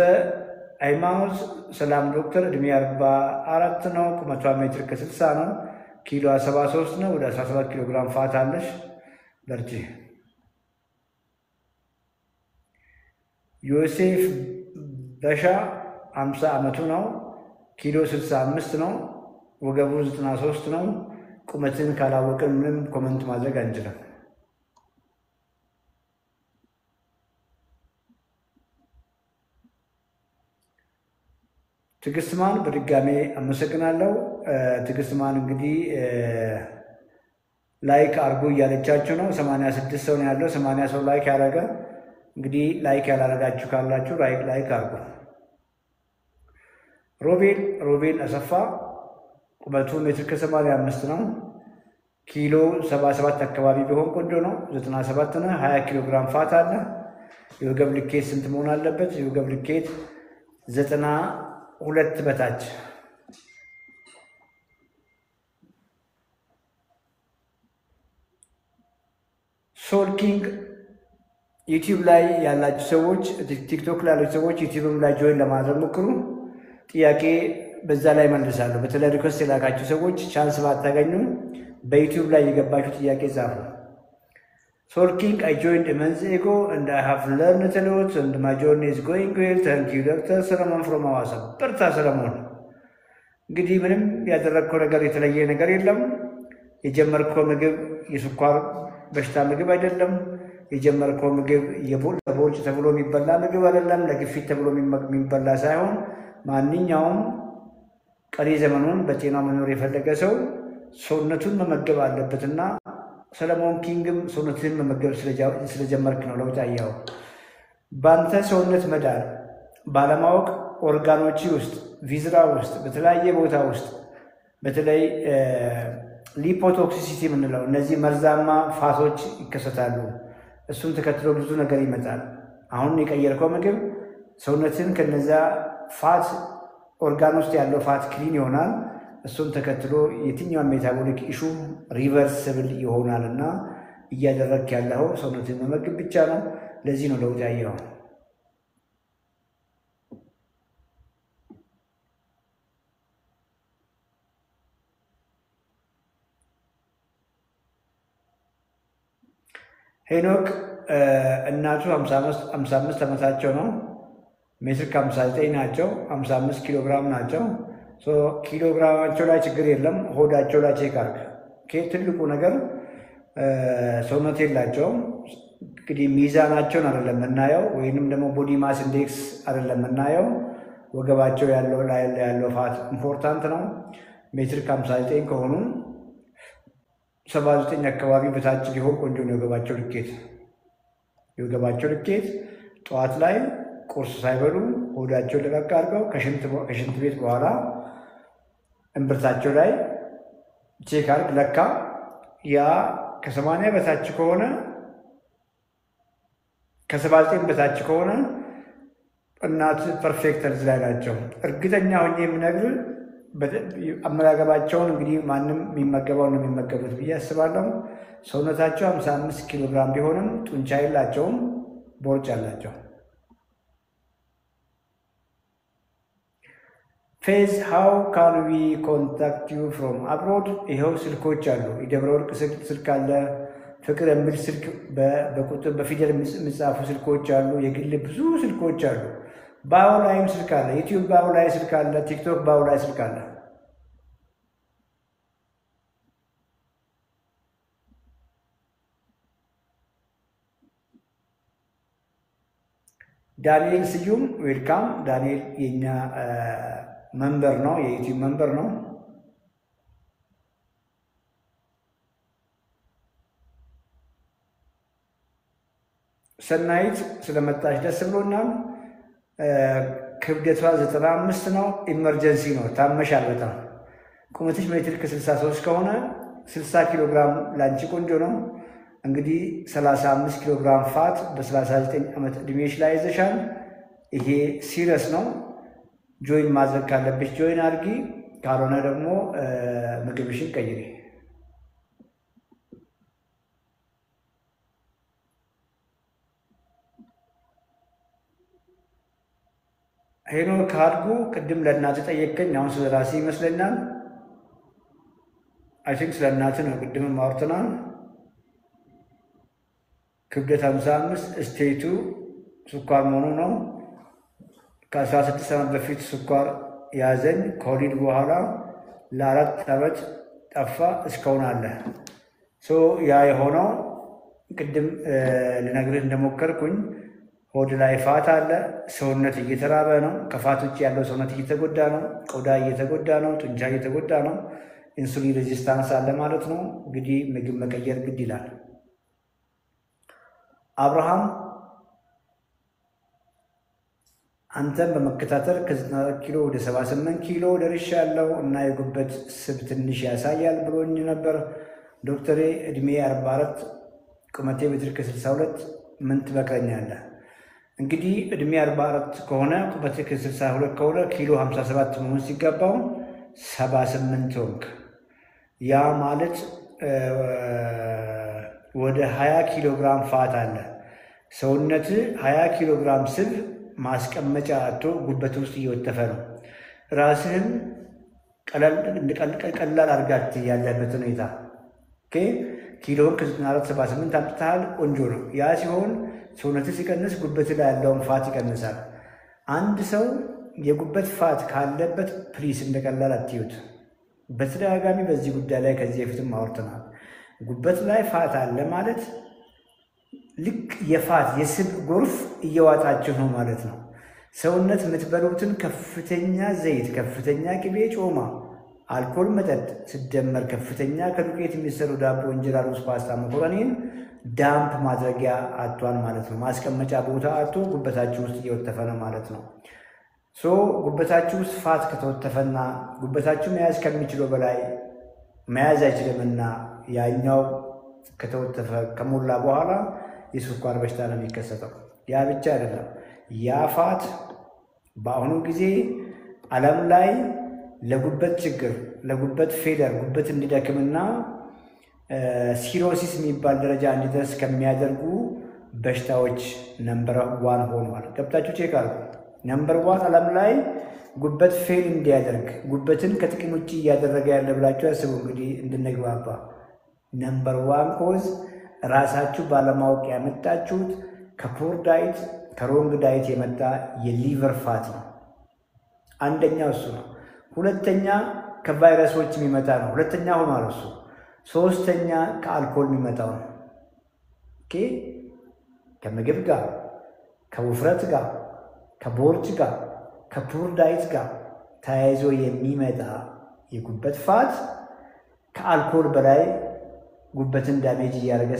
ሃይማኖት ሰላም ዶክተር፣ እድሜ 44 ነው፣ ቁመቷ ሜትር ከ60 ነው፣ ኪሎ 73 ነው፣ ወደ 17 ኪሎ ግራም ፋት አለሽ፣ በርቺ። ዮሴፍ በሻ 50 ዓመቱ ነው፣ ኪሎ 65 ነው፣ ወገቡ 93 ነው። ቁመትን ካላወቅን ምንም ኮመንት ማድረግ አንችልም። ትዕግስትማን በድጋሜ አመሰግናለሁ። ትዕግስትማን እንግዲህ ላይክ አርጉ እያለቻችሁ ነው። 86 ሰው ነው ያለው። 80 ሰው ላይክ ያደረገ እንግዲህ ላይክ ያላረጋችሁ ካላችሁ ላይክ አርጉ። ሮቤል አሰፋ ቁመቱ ሜትር ከ85 ነው። ኪሎ 77 አካባቢ ቢሆን ቆንጆ ነው። 97 ነው። 20 ኪሎ ግራም ፋት አለ። የወገብ ልኬት ስንት መሆን አለበት? የወገብ ልኬት 92 በታች። ሶል ኪንግ ዩቲዩብ ላይ ያላችሁ ሰዎች፣ ቲክቶክ ላይ ያላችሁ ሰዎች ዩቲዩብም ላይ ጆይን ለማድረግ ሞክሩ። ጥያቄ በዛ ላይ መልሳለሁ። በተለይ ሪኮስት የላካችሁ ሰዎች ቻንስ ባታገኙ በዩቲዩብ ላይ የገባችሁ ጥያቄ ጻፉ። ሶል ኪንግ I joined a month ago and I have learned a lot and my journey is going well. Thank you Dr. ሰለሞን from ሐዋሳ። በርታ ሰለሞን። እንግዲህ ምንም ያደረግከው ነገር የተለየ ነገር የለም። የጀመርከው ምግብ የስኳር በሽታ ምግብ አይደለም። የጀመርከው ምግብ ለቦርጭ ተብሎ የሚበላ ምግብ አይደለም። ለግፊት ተብሎ የሚበላ ሳይሆን ማንኛውም ቀሪ ዘመኑን በጤና መኖር የፈለገ ሰው ሰውነቱን መመገብ አለበትና ሰለሞን ኪንግም ሰውነትን መመገብ ስለጀመርክ ነው ለውጥ ያየኸው። ባንተ ሰውነት መዳር ባለማወቅ ኦርጋኖች ውስጥ ቪዝራ ውስጥ በተለያየ ቦታ ውስጥ በተለይ ሊፖቶክሲሲቲ የምንለው እነዚህ መርዛማ ፋቶች ይከሰታሉ። እሱን ተከትሎ ብዙ ነገር ይመጣል። አሁን የቀየርከው ምግብ ሰውነትን ከነዛ ፋት ኦርጋን ውስጥ ያለው ፋት ክሊን ይሆናል። እሱን ተከትሎ የትኛውም ሜታቦሊክ ኢሹ ሪቨርሲብል ይሆናልና እያደረግክ ያለው ሰውነትን መመገብ ብቻ ነው። ለዚህ ነው ለውጥ ያየኸው። ሄኖክ እናቱ 55 ዓመታቸው ነው። ሜትር ከ59 ናቸው። 55 ኪሎ ግራም ናቸው። ኪሎ ግራማቸው ላይ ችግር የለም። ሆዳቸው ላይ ቼክ አድርግ። ትልቁ ነገር ሰውነት የላቸውም። እንግዲህ ሚዛናቸውን አይደለም የምናየው፣ ወይንም ደግሞ ቦዲ ማስ ኢንዴክስ አይደለም የምናየው። ወገባቸው ያለው ፋት ኢምፖርታንት ነው። ሜትር ከ59 ከሆኑ 79 አካባቢ በታች ሊሆን ቆንጆ ነው የወገባቸው ልኬት። ጠዋት ላይ ቁርስ ሳይበሉ ሆዳቸው ለቀቅ አድርገው ከሽንት ቤት በኋላ እምብርታቸው ላይ ቼክ አድርግ። ለካ ያ ከ80 በታች ከሆነ ከ79 በታች ከሆነ እናት ፐርፌክት ሄልዝ ላይ ናቸው። እርግጠኛ ሆኜ የምነግርህ አመጋገባቸውን እንግዲህ ማንም የሚመገበው ነው የሚመገቡት ብዬ አስባለሁ። ሰውነታቸው 55 ኪሎ ግራም ቢሆንም ጡንቻ የላቸውም፣ ቦርጭ አላቸው። ፌዝ ሃው ካን ዊ ኮንታክት ዩ ፍሮም አብሮድ? ይኸው ስልኮች አሉ። የደብረ ወርቅ ስልክ አለ። ፍቅር የሚል ስልክ በቁጥር በፊደል የሚጻፉ ስልኮች አሉ። የግል ብዙ ስልኮች አሉ። ባዮ ላይም ስልክ አለ። ዩቲዩብ ባዮ ላይ ስልክ አለ። ቲክቶክ ባዮ ላይ ስልክ አለ። ዳንኤል ስዩም ዌልካም። ዳንኤል የኛ መንበር ነው፣ የዩቲዩብ መንበር ነው። ሰናይት ስለመጣች ደስ ብሎናል። ክብደቷ 95 ነው። ኢመርጀንሲ ነው። ታመሻል በጣም። ቁመትሽ ሜትር ከ63 ከሆነ 60 ኪሎ ግራም ላንቺ ቆንጆ ነው። እንግዲህ 35 ኪሎ ግራም ፋት በ39 ዓመት ዕድሜሽ ላይ ይዘሻል። ይሄ ሲሪየስ ነው። ጆይን ማድረግ ካለብሽ ጆይን አድርጊ፣ ካልሆነ ደግሞ ምግብሽን ቀይሪ። ሄኖክ አድጉ ቅድም ለእናትህ ጠየቀኝ። አሁን ስለ ራሴ ይመስለኛል። አይ ቲንክ ስለ እናትህ ነው። ቅድምም አውርተናል። ክብደት 55 ስቴቱ ስኳር መሆኑ ነው። ከ16 ዓመት በፊት ስኳር ያዘኝ። ከወሊድ በኋላ ለ4 ዓመት ጠፋ። እስካሁን አለ። ያ የሆነው ቅድም ልነግርህ እንደሞከርኩኝ ሆድ ላይ ፋት አለ። ሰውነት እየተራበ ነው። ከፋት ውጭ ያለው ሰውነት እየተጎዳ ነው። ቆዳ እየተጎዳ ነው። ጡንቻ እየተጎዳ ነው። ኢንሱሊን ሬዚስታንስ አለ ማለት ነው። እንግዲህ ምግብ መቀየር ግድ ይላል። አብርሃም አንተን በመከታተል ከ94 ኪሎ ወደ 78 ኪሎ ደርሻለሁ እና የጉበት ስብ ትንሽ ያሳያል ብሎኝ ነበር ዶክተሬ። እድሜ 44፣ ቁመቴ ሜትር ከ62። ምን ትመክረኛለህ? እንግዲህ እድሜ 44 ከሆነ ቁመቴ ከ62 ከሆነ ኪሎ 57 መሆን ሲገባው 78 ሆንክ። ያ ማለት ወደ 20 ኪሎ ግራም ፋት አለ። ሰውነት 20 ኪሎ ግራም ስብ ማስቀመጫ አጥቶ ጉበት ውስጥ እየወተፈ ነው። ራስህን ቀላል አድርጋት ያለበት ሁኔታ ኪሎን ከ94 78 አምጥተሃል። ቆንጆ ነው። ያ ሲሆን ሰውነትህ ሲቀንስ ጉበት ላይ ያለውን ፋት ይቀንሳል። አንድ ሰው የጉበት ፋት ካለበት ፕሊስ እንደቀላል አትዩት። በተደጋጋሚ በዚህ ጉዳይ ላይ ከዚህ በፊትም አውርተናል። ጉበት ላይ ፋት አለ ማለት ልክ የፋት የስብ ጎርፍ እየዋጣችሁ ነው ማለት ነው። ሰውነት የምትበሉትን ከፍተኛ ዘይት፣ ከፍተኛ ቅቤ፣ ጮማ፣ አልኮል መጠጥ ሲደመር ከፍተኛ ከዱቄት የሚሰሩ ዳቦ፣ እንጀራ፣ ሩዝ፣ ፓስታ፣ መኮረኒን ዳምፕ ማድረጊያ አጥቷል ማለት ነው። ማስቀመጫ ቦታ አጥቶ ጉበታችሁ ውስጥ እየወተፈ ነው ማለት ነው። ጉበታችሁ ውስጥ ፋት ከተወተፈና ጉበታችሁ መያዝ ከሚችለው በላይ መያዝ አይችልምና ያኛው ከተወተፈ ከሞላ በኋላ የስኳር በሽታ ነው የሚከሰተው። ያ ብቻ አይደለም። ያ ፋት በአሁኑ ጊዜ ዓለም ላይ ለጉበት ችግር፣ ለጉበት ፌለር፣ ጉበት እንዲደክምና ሲሮሲስ የሚባል ደረጃ እንዲደርስ ከሚያደርጉ በሽታዎች ነምበር 1 ሆኗል። ገብታችሁ ቼክ አድርጉ። ነምበር 1 ዓለም ላይ ጉበት ፌል እንዲያደርግ ጉበትን ከጥቅም ውጭ እያደረገ ያለ ብላችሁ ያስቡ። እንግዲህ እንድንግባባ ነምበር 1 ኮዝ ራሳችሁ ባለማወቅ ያመጣችሁት ከፖር ዳይት ከሮንግ ዳይት የመጣ የሊቨር ፋት ነው። አንደኛው እሱ ነው። ሁለተኛ ከቫይረሶች የሚመጣ ነው። ሁለተኛ ሆኗል እሱ። ሶስተኛ ከአልኮል የሚመጣው ነው። ከምግብ ጋር፣ ከውፍረት ጋር፣ ከቦርጭ ጋር፣ ከፖር ዳይት ጋር ተያይዞ የሚመጣ የጉበት ፋት ከአልኮል በላይ ጉበትን ዳሜጅ እያደረገ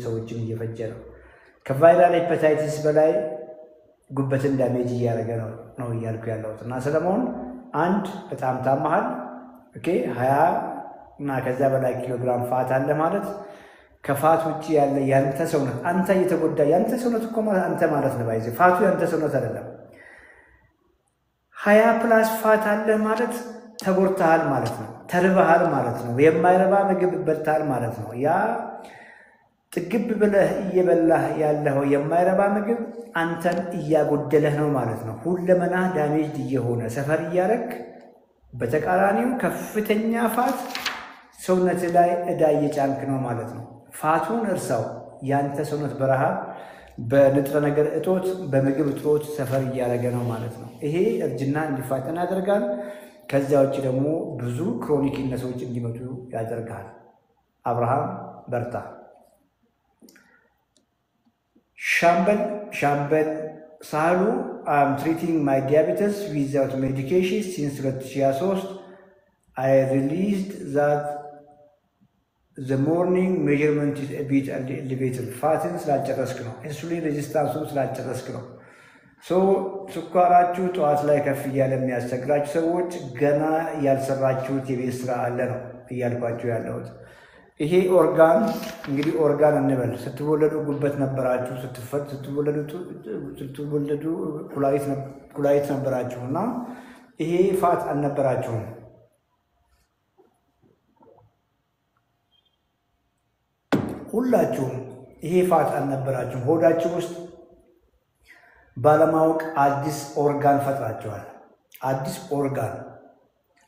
ሰዎችን እየፈጀ ነው። ከቫይራል ሄፓታይቲስ በላይ ጉበትን ዳሜጅ እያደረገ ነው እያልኩ ያለሁት እና ሰለሞን አንድ በጣም ታመሃል። 20 እና ከዛ በላይ ኪሎ ግራም ፋት አለ ማለት ከፋት ውጭ ያለ ያንተ ሰውነት አንተ እየተጎዳ ያንተ ሰውነት እኮ ማለት አንተ ማለት ነው። ባይዘ ፋቱ ያንተ ሰውነት አይደለም። 20 ፕላስ ፋት አለ ማለት ተጎድተሃል ማለት ነው። ተርበሃል ማለት ነው። የማይረባ ምግብ በልተሃል ማለት ነው። ያ ጥግብ ብለህ እየበላህ ያለው የማይረባ ምግብ አንተን እያጎደለህ ነው ማለት ነው። ሁለመናህ ዳሜጅ እየሆነ ሰፈር እያደረግ በተቃራኒው ከፍተኛ ፋት ሰውነት ላይ ዕዳ እየጫንክ ነው ማለት ነው። ፋቱን እርሳው። ያንተ ሰውነት በረሃብ በንጥረ ነገር እጦት በምግብ እጦት ሰፈር እያደረገ ነው ማለት ነው። ይሄ እርጅና እንዲፋጠን ያደርጋል። ከዚያ ውጭ ደግሞ ብዙ ክሮኒክ ኢልነሶች እንዲመጡ ያደርጋል። አብርሃም በርታ። ሻምበል ሳህሉ I'm treating my diabetes without medication since 2023. I realized that the morning measurement is a bit elevated. ፋትን ስላልጨረስክ ነው። ኢንሱሊን ሬዚስታንሱን ስላልጨረስክ ነው። ስኳራችሁ ጠዋት ላይ ከፍ እያለ የሚያስቸግራችሁ ሰዎች ገና ያልሰራችሁት የቤት ስራ አለ ነው እያልኳችሁ ያለሁት። ይሄ ኦርጋን እንግዲህ ኦርጋን እንበል። ስትወለዱ ጉበት ነበራችሁ፣ ስትወለዱ ኩላሊት ነበራችሁ እና ይሄ ፋት አልነበራችሁም። ሁላችሁም ይሄ ፋት አልነበራችሁም። ሆዳችሁ ውስጥ ባለማወቅ አዲስ ኦርጋን ፈጥራችኋል። አዲስ ኦርጋን፣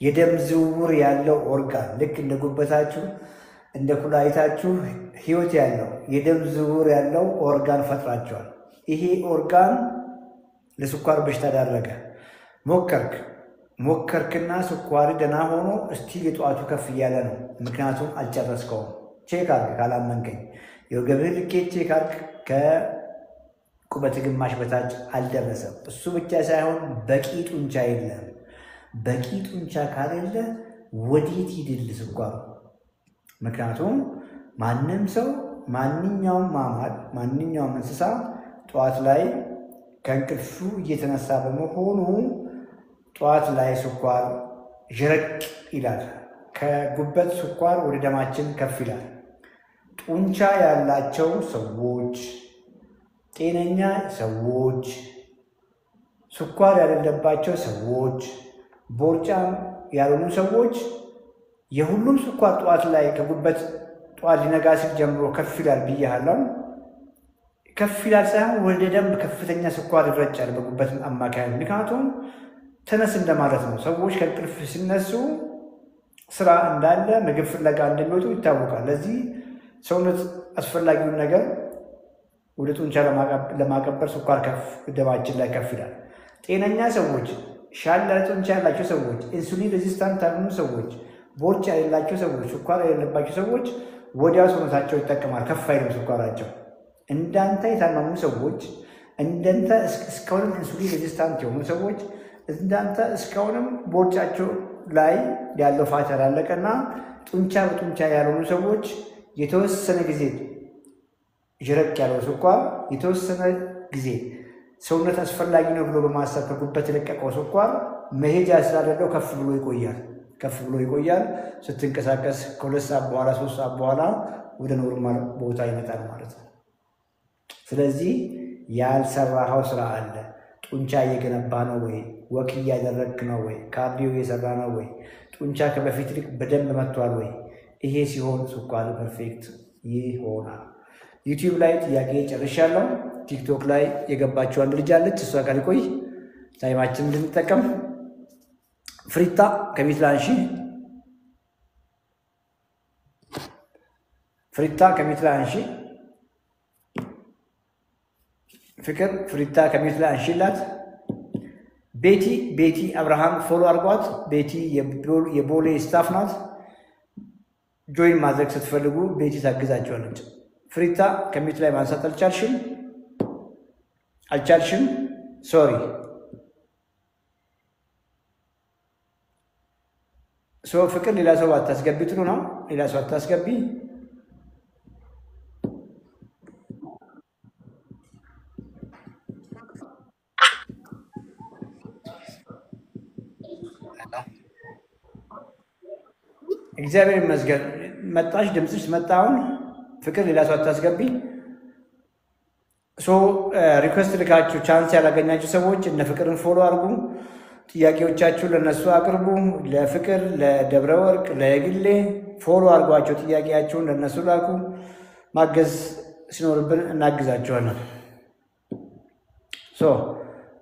የደም ዝውውር ያለው ኦርጋን፣ ልክ እንደ ጉበታችሁ እንደ ኩላሊታችሁ ህይወት ያለው የደም ዝውውር ያለው ኦርጋን ፈጥራችኋል። ይሄ ኦርጋን ለስኳር በሽታ ዳረገ። ሞከርክና ስኳር ደህና ሆኖ እስቲል የጠዋቱ ከፍ እያለ ነው። ምክንያቱም አልጨረስከውም። ቼክ አድርግ ካላመንከኝ። የወገብህን ልኬት ቼክ አድርግ። ከቁመት ግማሽ በታች አልደረሰም። እሱ ብቻ ሳይሆን በቂ ጡንቻ የለም። በቂ ጡንቻ ካሌለ ወዴት ይድል ስኳሩ? ምክንያቱም ማንም ሰው ማንኛውም ማማል ማንኛውም እንስሳ ጠዋት ላይ ከእንቅልፉ እየተነሳ በመሆኑ ጠዋት ላይ ስኳር ዥረቅ ይላል። ከጉበት ስኳር ወደ ደማችን ከፍ ይላል። ጡንቻ ያላቸው ሰዎች፣ ጤነኛ ሰዎች፣ ስኳር ያሌለባቸው ሰዎች፣ ቦርጫም ያልሆኑ ሰዎች የሁሉም ስኳር ጠዋት ላይ ከጉበት ጠዋት ሊነጋ ሲል ጀምሮ ከፍ ይላል ብያለሁ። ከፍ ይላል ሳይሆን ወደ ደም ከፍተኛ ስኳር ይረጫል በጉበት አማካይ። ምክንያቱም ተነስ እንደማለት ነው። ሰዎች ከእንቅልፍ ሲነሱ ስራ እንዳለ ምግብ ፍለጋ እንደሚወጡ ይታወቃል። ለዚህ ሰውነት አስፈላጊውን ነገር ወደ ጡንቻ ለማቀበል ስኳር ደማችን ላይ ከፍ ይላል። ጤነኛ ሰዎች፣ ሻል ያለ ጡንቻ ያላቸው ሰዎች፣ ኢንሱሊን ሬዚስታንት ያልሆኑ ሰዎች፣ ቦርጭ የሌላቸው ሰዎች፣ ስኳር የሌለባቸው ሰዎች ወዲያው ሰውነታቸው ይጠቀማል። ከፍ አይልም ስኳራቸው። እንዳንተ የታመሙ ሰዎች፣ እንዳንተ እስካሁንም ኢንሱሊን ሬዚስታንት የሆኑ ሰዎች፣ እንዳንተ እስካሁንም ቦርጫቸው ላይ ያለው ፋት ያላለቀና ጡንቻ በጡንቻ ያልሆኑ ሰዎች የተወሰነ ጊዜ ዥረቅ ያለው ስኳር የተወሰነ ጊዜ ሰውነት አስፈላጊ ነው ብሎ በማሰብ ከጉበት የለቀቀው ስኳር መሄጃ ስላደረገው ከፍ ብሎ ይቆያል። ስትንቀሳቀስ ከ2 ሰዓት በኋላ 3 ሰዓት በኋላ ወደ ኖርማል ቦታ ይመጣል ማለት ነው። ስለዚህ ያልሰራኸው ስራ አለ። ጡንቻ እየገነባ ነው ወይ? ወክ እያደረግክ ነው ወይ? ካርዲዮ እየሰራ ነው ወይ? ጡንቻ ከበፊት ልክ በደንብ መጥቷል ወይ? ይሄ ሲሆን ስኳር ፐርፌክት ይሆናል። ዩቲዩብ ላይ ጥያቄ ጨርሻለሁ። ቲክቶክ ላይ የገባችው አንድ ልጅ አለች። እሷ ጋር ቆይ ታይማችን እንድንጠቀም። ፍሪታ ከሚትላንሺ ፍቅር ፍሪታ ከሚትላንሺ ላት ቤቲ አብርሃም ፎሎ አድርጓት። ቤቲ የቦሌ ስታፍ ናት። ጆይን ማድረግ ስትፈልጉ ቤቲ ታግዛቸዋለች። ፍሪታ ከሚት ላይ ማንሳት አልቻልሽም። ሶሪ ፍቅር ሌላ ሰው አታስገቢ። ጥሩ ነው። ሌላ ሰው አታስገቢ። እግዚአብሔር ይመስገን መጣሽ። ድምፅሽ መጣውን። ፍቅር ሌላ ሰው አታስገቢ። ሪኩዌስት ልካችሁ ቻንስ ያላገኛችሁ ሰዎች እነ ፍቅርን ፎሎ አድርጉ። ጥያቄዎቻችሁ ለነሱ አቅርቡ። ለፍቅር፣ ለደብረ ወርቅ፣ ለግሌ ፎሎ አድርጓቸው። ጥያቄያችሁን ለነሱ ላኩ። ማገዝ ሲኖርብን እናግዛቸዋለን።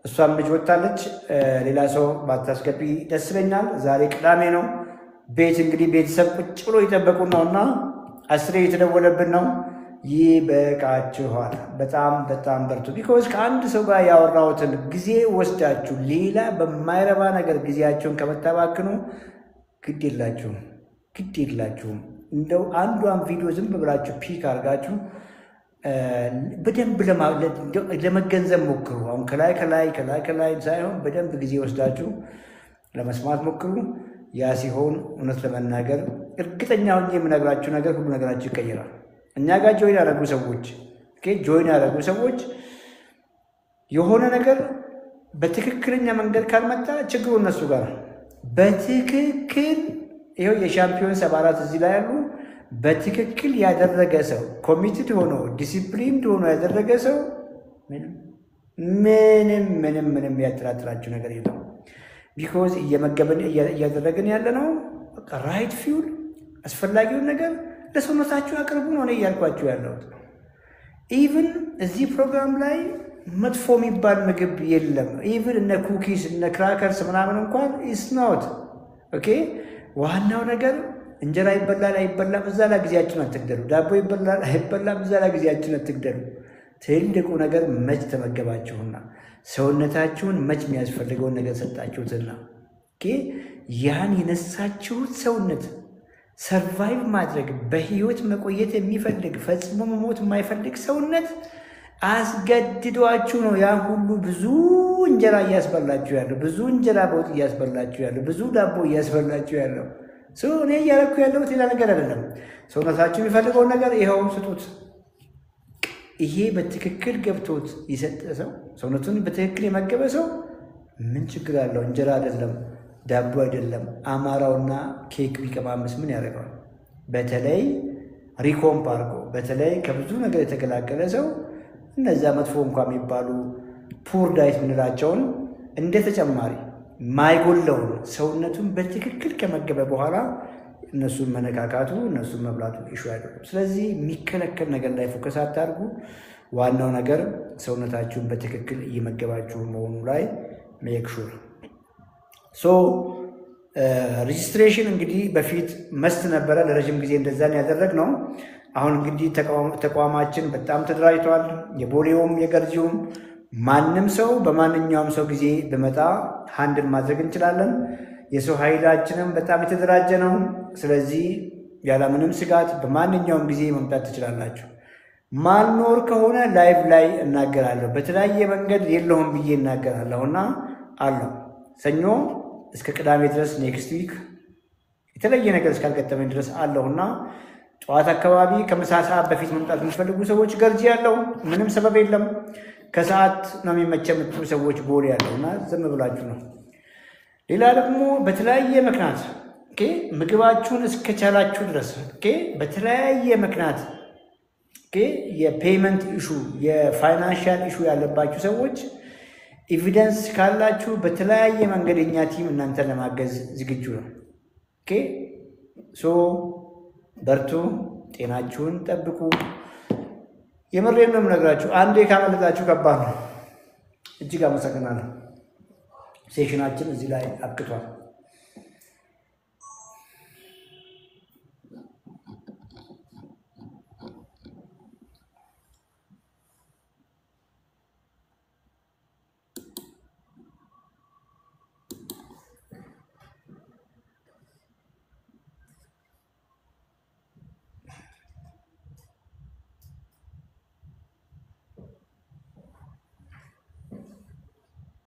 እሷም ልጅ ወጣለች። ሌላ ሰው ባታስገቢ ደስ ይለኛል። ዛሬ ቅዳሜ ነው። ቤት እንግዲህ ቤተሰብ ቁጭ ብሎ ይጠበቁን ነውና 10 የተደወለብን ነው። ይበቃችኋል። በጣም በጣም በርቱ። ቢኮዝ ከአንድ ሰው ጋር ያወራሁትን ጊዜ ወስዳችሁ ሌላ በማይረባ ነገር ጊዜያችሁን ከመታባክኑ ግድ የላችሁም። እንደው አንዷን ቪዲዮ ዝም ብላችሁ ፒክ አድርጋችሁ በደንብ ለመገንዘብ ሞክሩ። አሁን ከላይ ሳይሆን በደንብ ጊዜ ወስዳችሁ ለመስማት ሞክሩ። ያ ሲሆን እውነት ለመናገር እርግጠኛ ሆኜ የምነግራችሁ ነገር ሁሉ ነገራችሁ ይቀየራል። እኛ ጋር ጆይን ያደረጉ ሰዎች የሆነ ነገር በትክክለኛ መንገድ ካልመጣ ችግሩ እነሱ ጋር ነው። በትክክል ይኸው የሻምፒዮን 74 እዚህ ላይ ያሉ በትክክል ያደረገ ሰው ኮሚትድ ሆኖ ዲሲፕሊንድ ሆኖ ያደረገ ሰው ምንም ያጠራጥራችሁ ነገር የለም። ቢኮዝ እያደረግን ያለ ነው በቃ ራይት ፊውል አስፈላጊውን ነገር ለሰውነታችሁ አቅርቡ ነው እያልኳችሁ ያለሁት። ኢቭን እዚህ ፕሮግራም ላይ መጥፎ የሚባል ምግብ የለም። ኢቭን እነ ኩኪስ እነ ክራከርስ ምናምን እንኳን ኢስናውት ኦኬ። ዋናው ነገር እንጀራ ይበላል አይበላም እዛ ላይ ጊዜያችሁን አትግደሉ። ዳቦ ይበላል አይበላም እዛ ላይ ጊዜያችሁን አትግደሉ። ትልቁ ነገር መች ተመገባችሁና ሰውነታችሁን መች የሚያስፈልገውን ነገር ሰጣችሁትና ኦኬ። ያን የነሳችሁት ሰውነት ሰርቫይቭ ማድረግ በህይወት መቆየት የሚፈልግ ፈጽሞ መሞት የማይፈልግ ሰውነት አስገድዷችሁ ነው ያ ሁሉ ብዙ እንጀራ እያስበላችሁ ያለው፣ ብዙ እንጀራ በወጥ እያስበላችሁ ያለው፣ ብዙ ዳቦ እያስበላችሁ ያለው። እኔ እያደረኩ ያለሁት ሌላ ነገር አይደለም። ሰውነታችሁ የሚፈልገውን ነገር ይኸው ስጡት። ይሄ በትክክል ገብቶት የሰጠ ሰው ሰውነቱን በትክክል የመገበ ሰው ምን ችግር አለው? እንጀራ አይደለም ዳቦ አይደለም አማራውና ኬክ ቢቀማምስ ምን ያደርገዋል? በተለይ ሪኮምፕ አድርጎ በተለይ ከብዙ ነገር የተገላገለ ሰው እነዛ መጥፎ እንኳን የሚባሉ ፑር ዳይት ምንላቸውን እንደ ተጨማሪ ማይጎለውን ሰውነቱን በትክክል ከመገበ በኋላ እነሱን መነካካቱ እነሱን መብላቱ ኢሹ አይደለም። ስለዚህ የሚከለከል ነገር ላይ ፎከስ አታድርጉ። ዋናው ነገር ሰውነታችሁን በትክክል እየመገባችሁ መሆኑ ላይ ሜክ ሹር። ሬጅስትሬሽን እንግዲህ በፊት መስት ነበረ ለረጅም ጊዜ እንደዛን ያደረግነው። አሁን እንግዲህ ተቋማችን በጣም ተደራጅቷል። የቦሌውም የገርጂውም ማንም ሰው በማንኛውም ሰው ጊዜ በመጣ ሃንድል ማድረግ እንችላለን። የሰው ኃይላችንም በጣም የተደራጀ ነው። ስለዚህ ያለምንም ስጋት በማንኛውም ጊዜ መምጣት ትችላላችሁ። ማልኖር ከሆነ ላይቭ ላይ እናገራለሁ። በተለያየ መንገድ የለውም ብዬ እናገራለሁና አለው ሰኞ እስከ ቅዳሜ ድረስ ኔክስት ዊክ የተለየ ነገር እስካልገጠመኝ ድረስ አለሁና ጠዋት አካባቢ ከምሳ ሰዓት በፊት መምጣት የምትፈልጉ ሰዎች ገርጂ ያለው ምንም ሰበብ የለም። ከሰዓት ነው የሚመቸው የምትሉ ሰዎች ቦሌ ያለውና ዝም ብላችሁ ነው። ሌላ ደግሞ በተለያየ ምክንያት ኦኬ ምግባችሁን እስከቻላችሁ ድረስ ኦኬ በተለያየ ምክንያት ኦኬ የፔመንት ኢሹ የፋይናንሻል ኢሹ ያለባችሁ ሰዎች ኤቪደንስ ካላችሁ በተለያየ መንገድ የኛ ቲም እናንተን ለማገዝ ዝግጁ ነው። ኦኬ በርቱ፣ ጤናችሁን ጠብቁ። የምሬን ነው የምነግራችሁ። አንዴ ካመለጣችሁ ከባድ ነው። እጅግ አመሰግናለሁ። ሴሽናችን እዚህ ላይ አብቅቷል።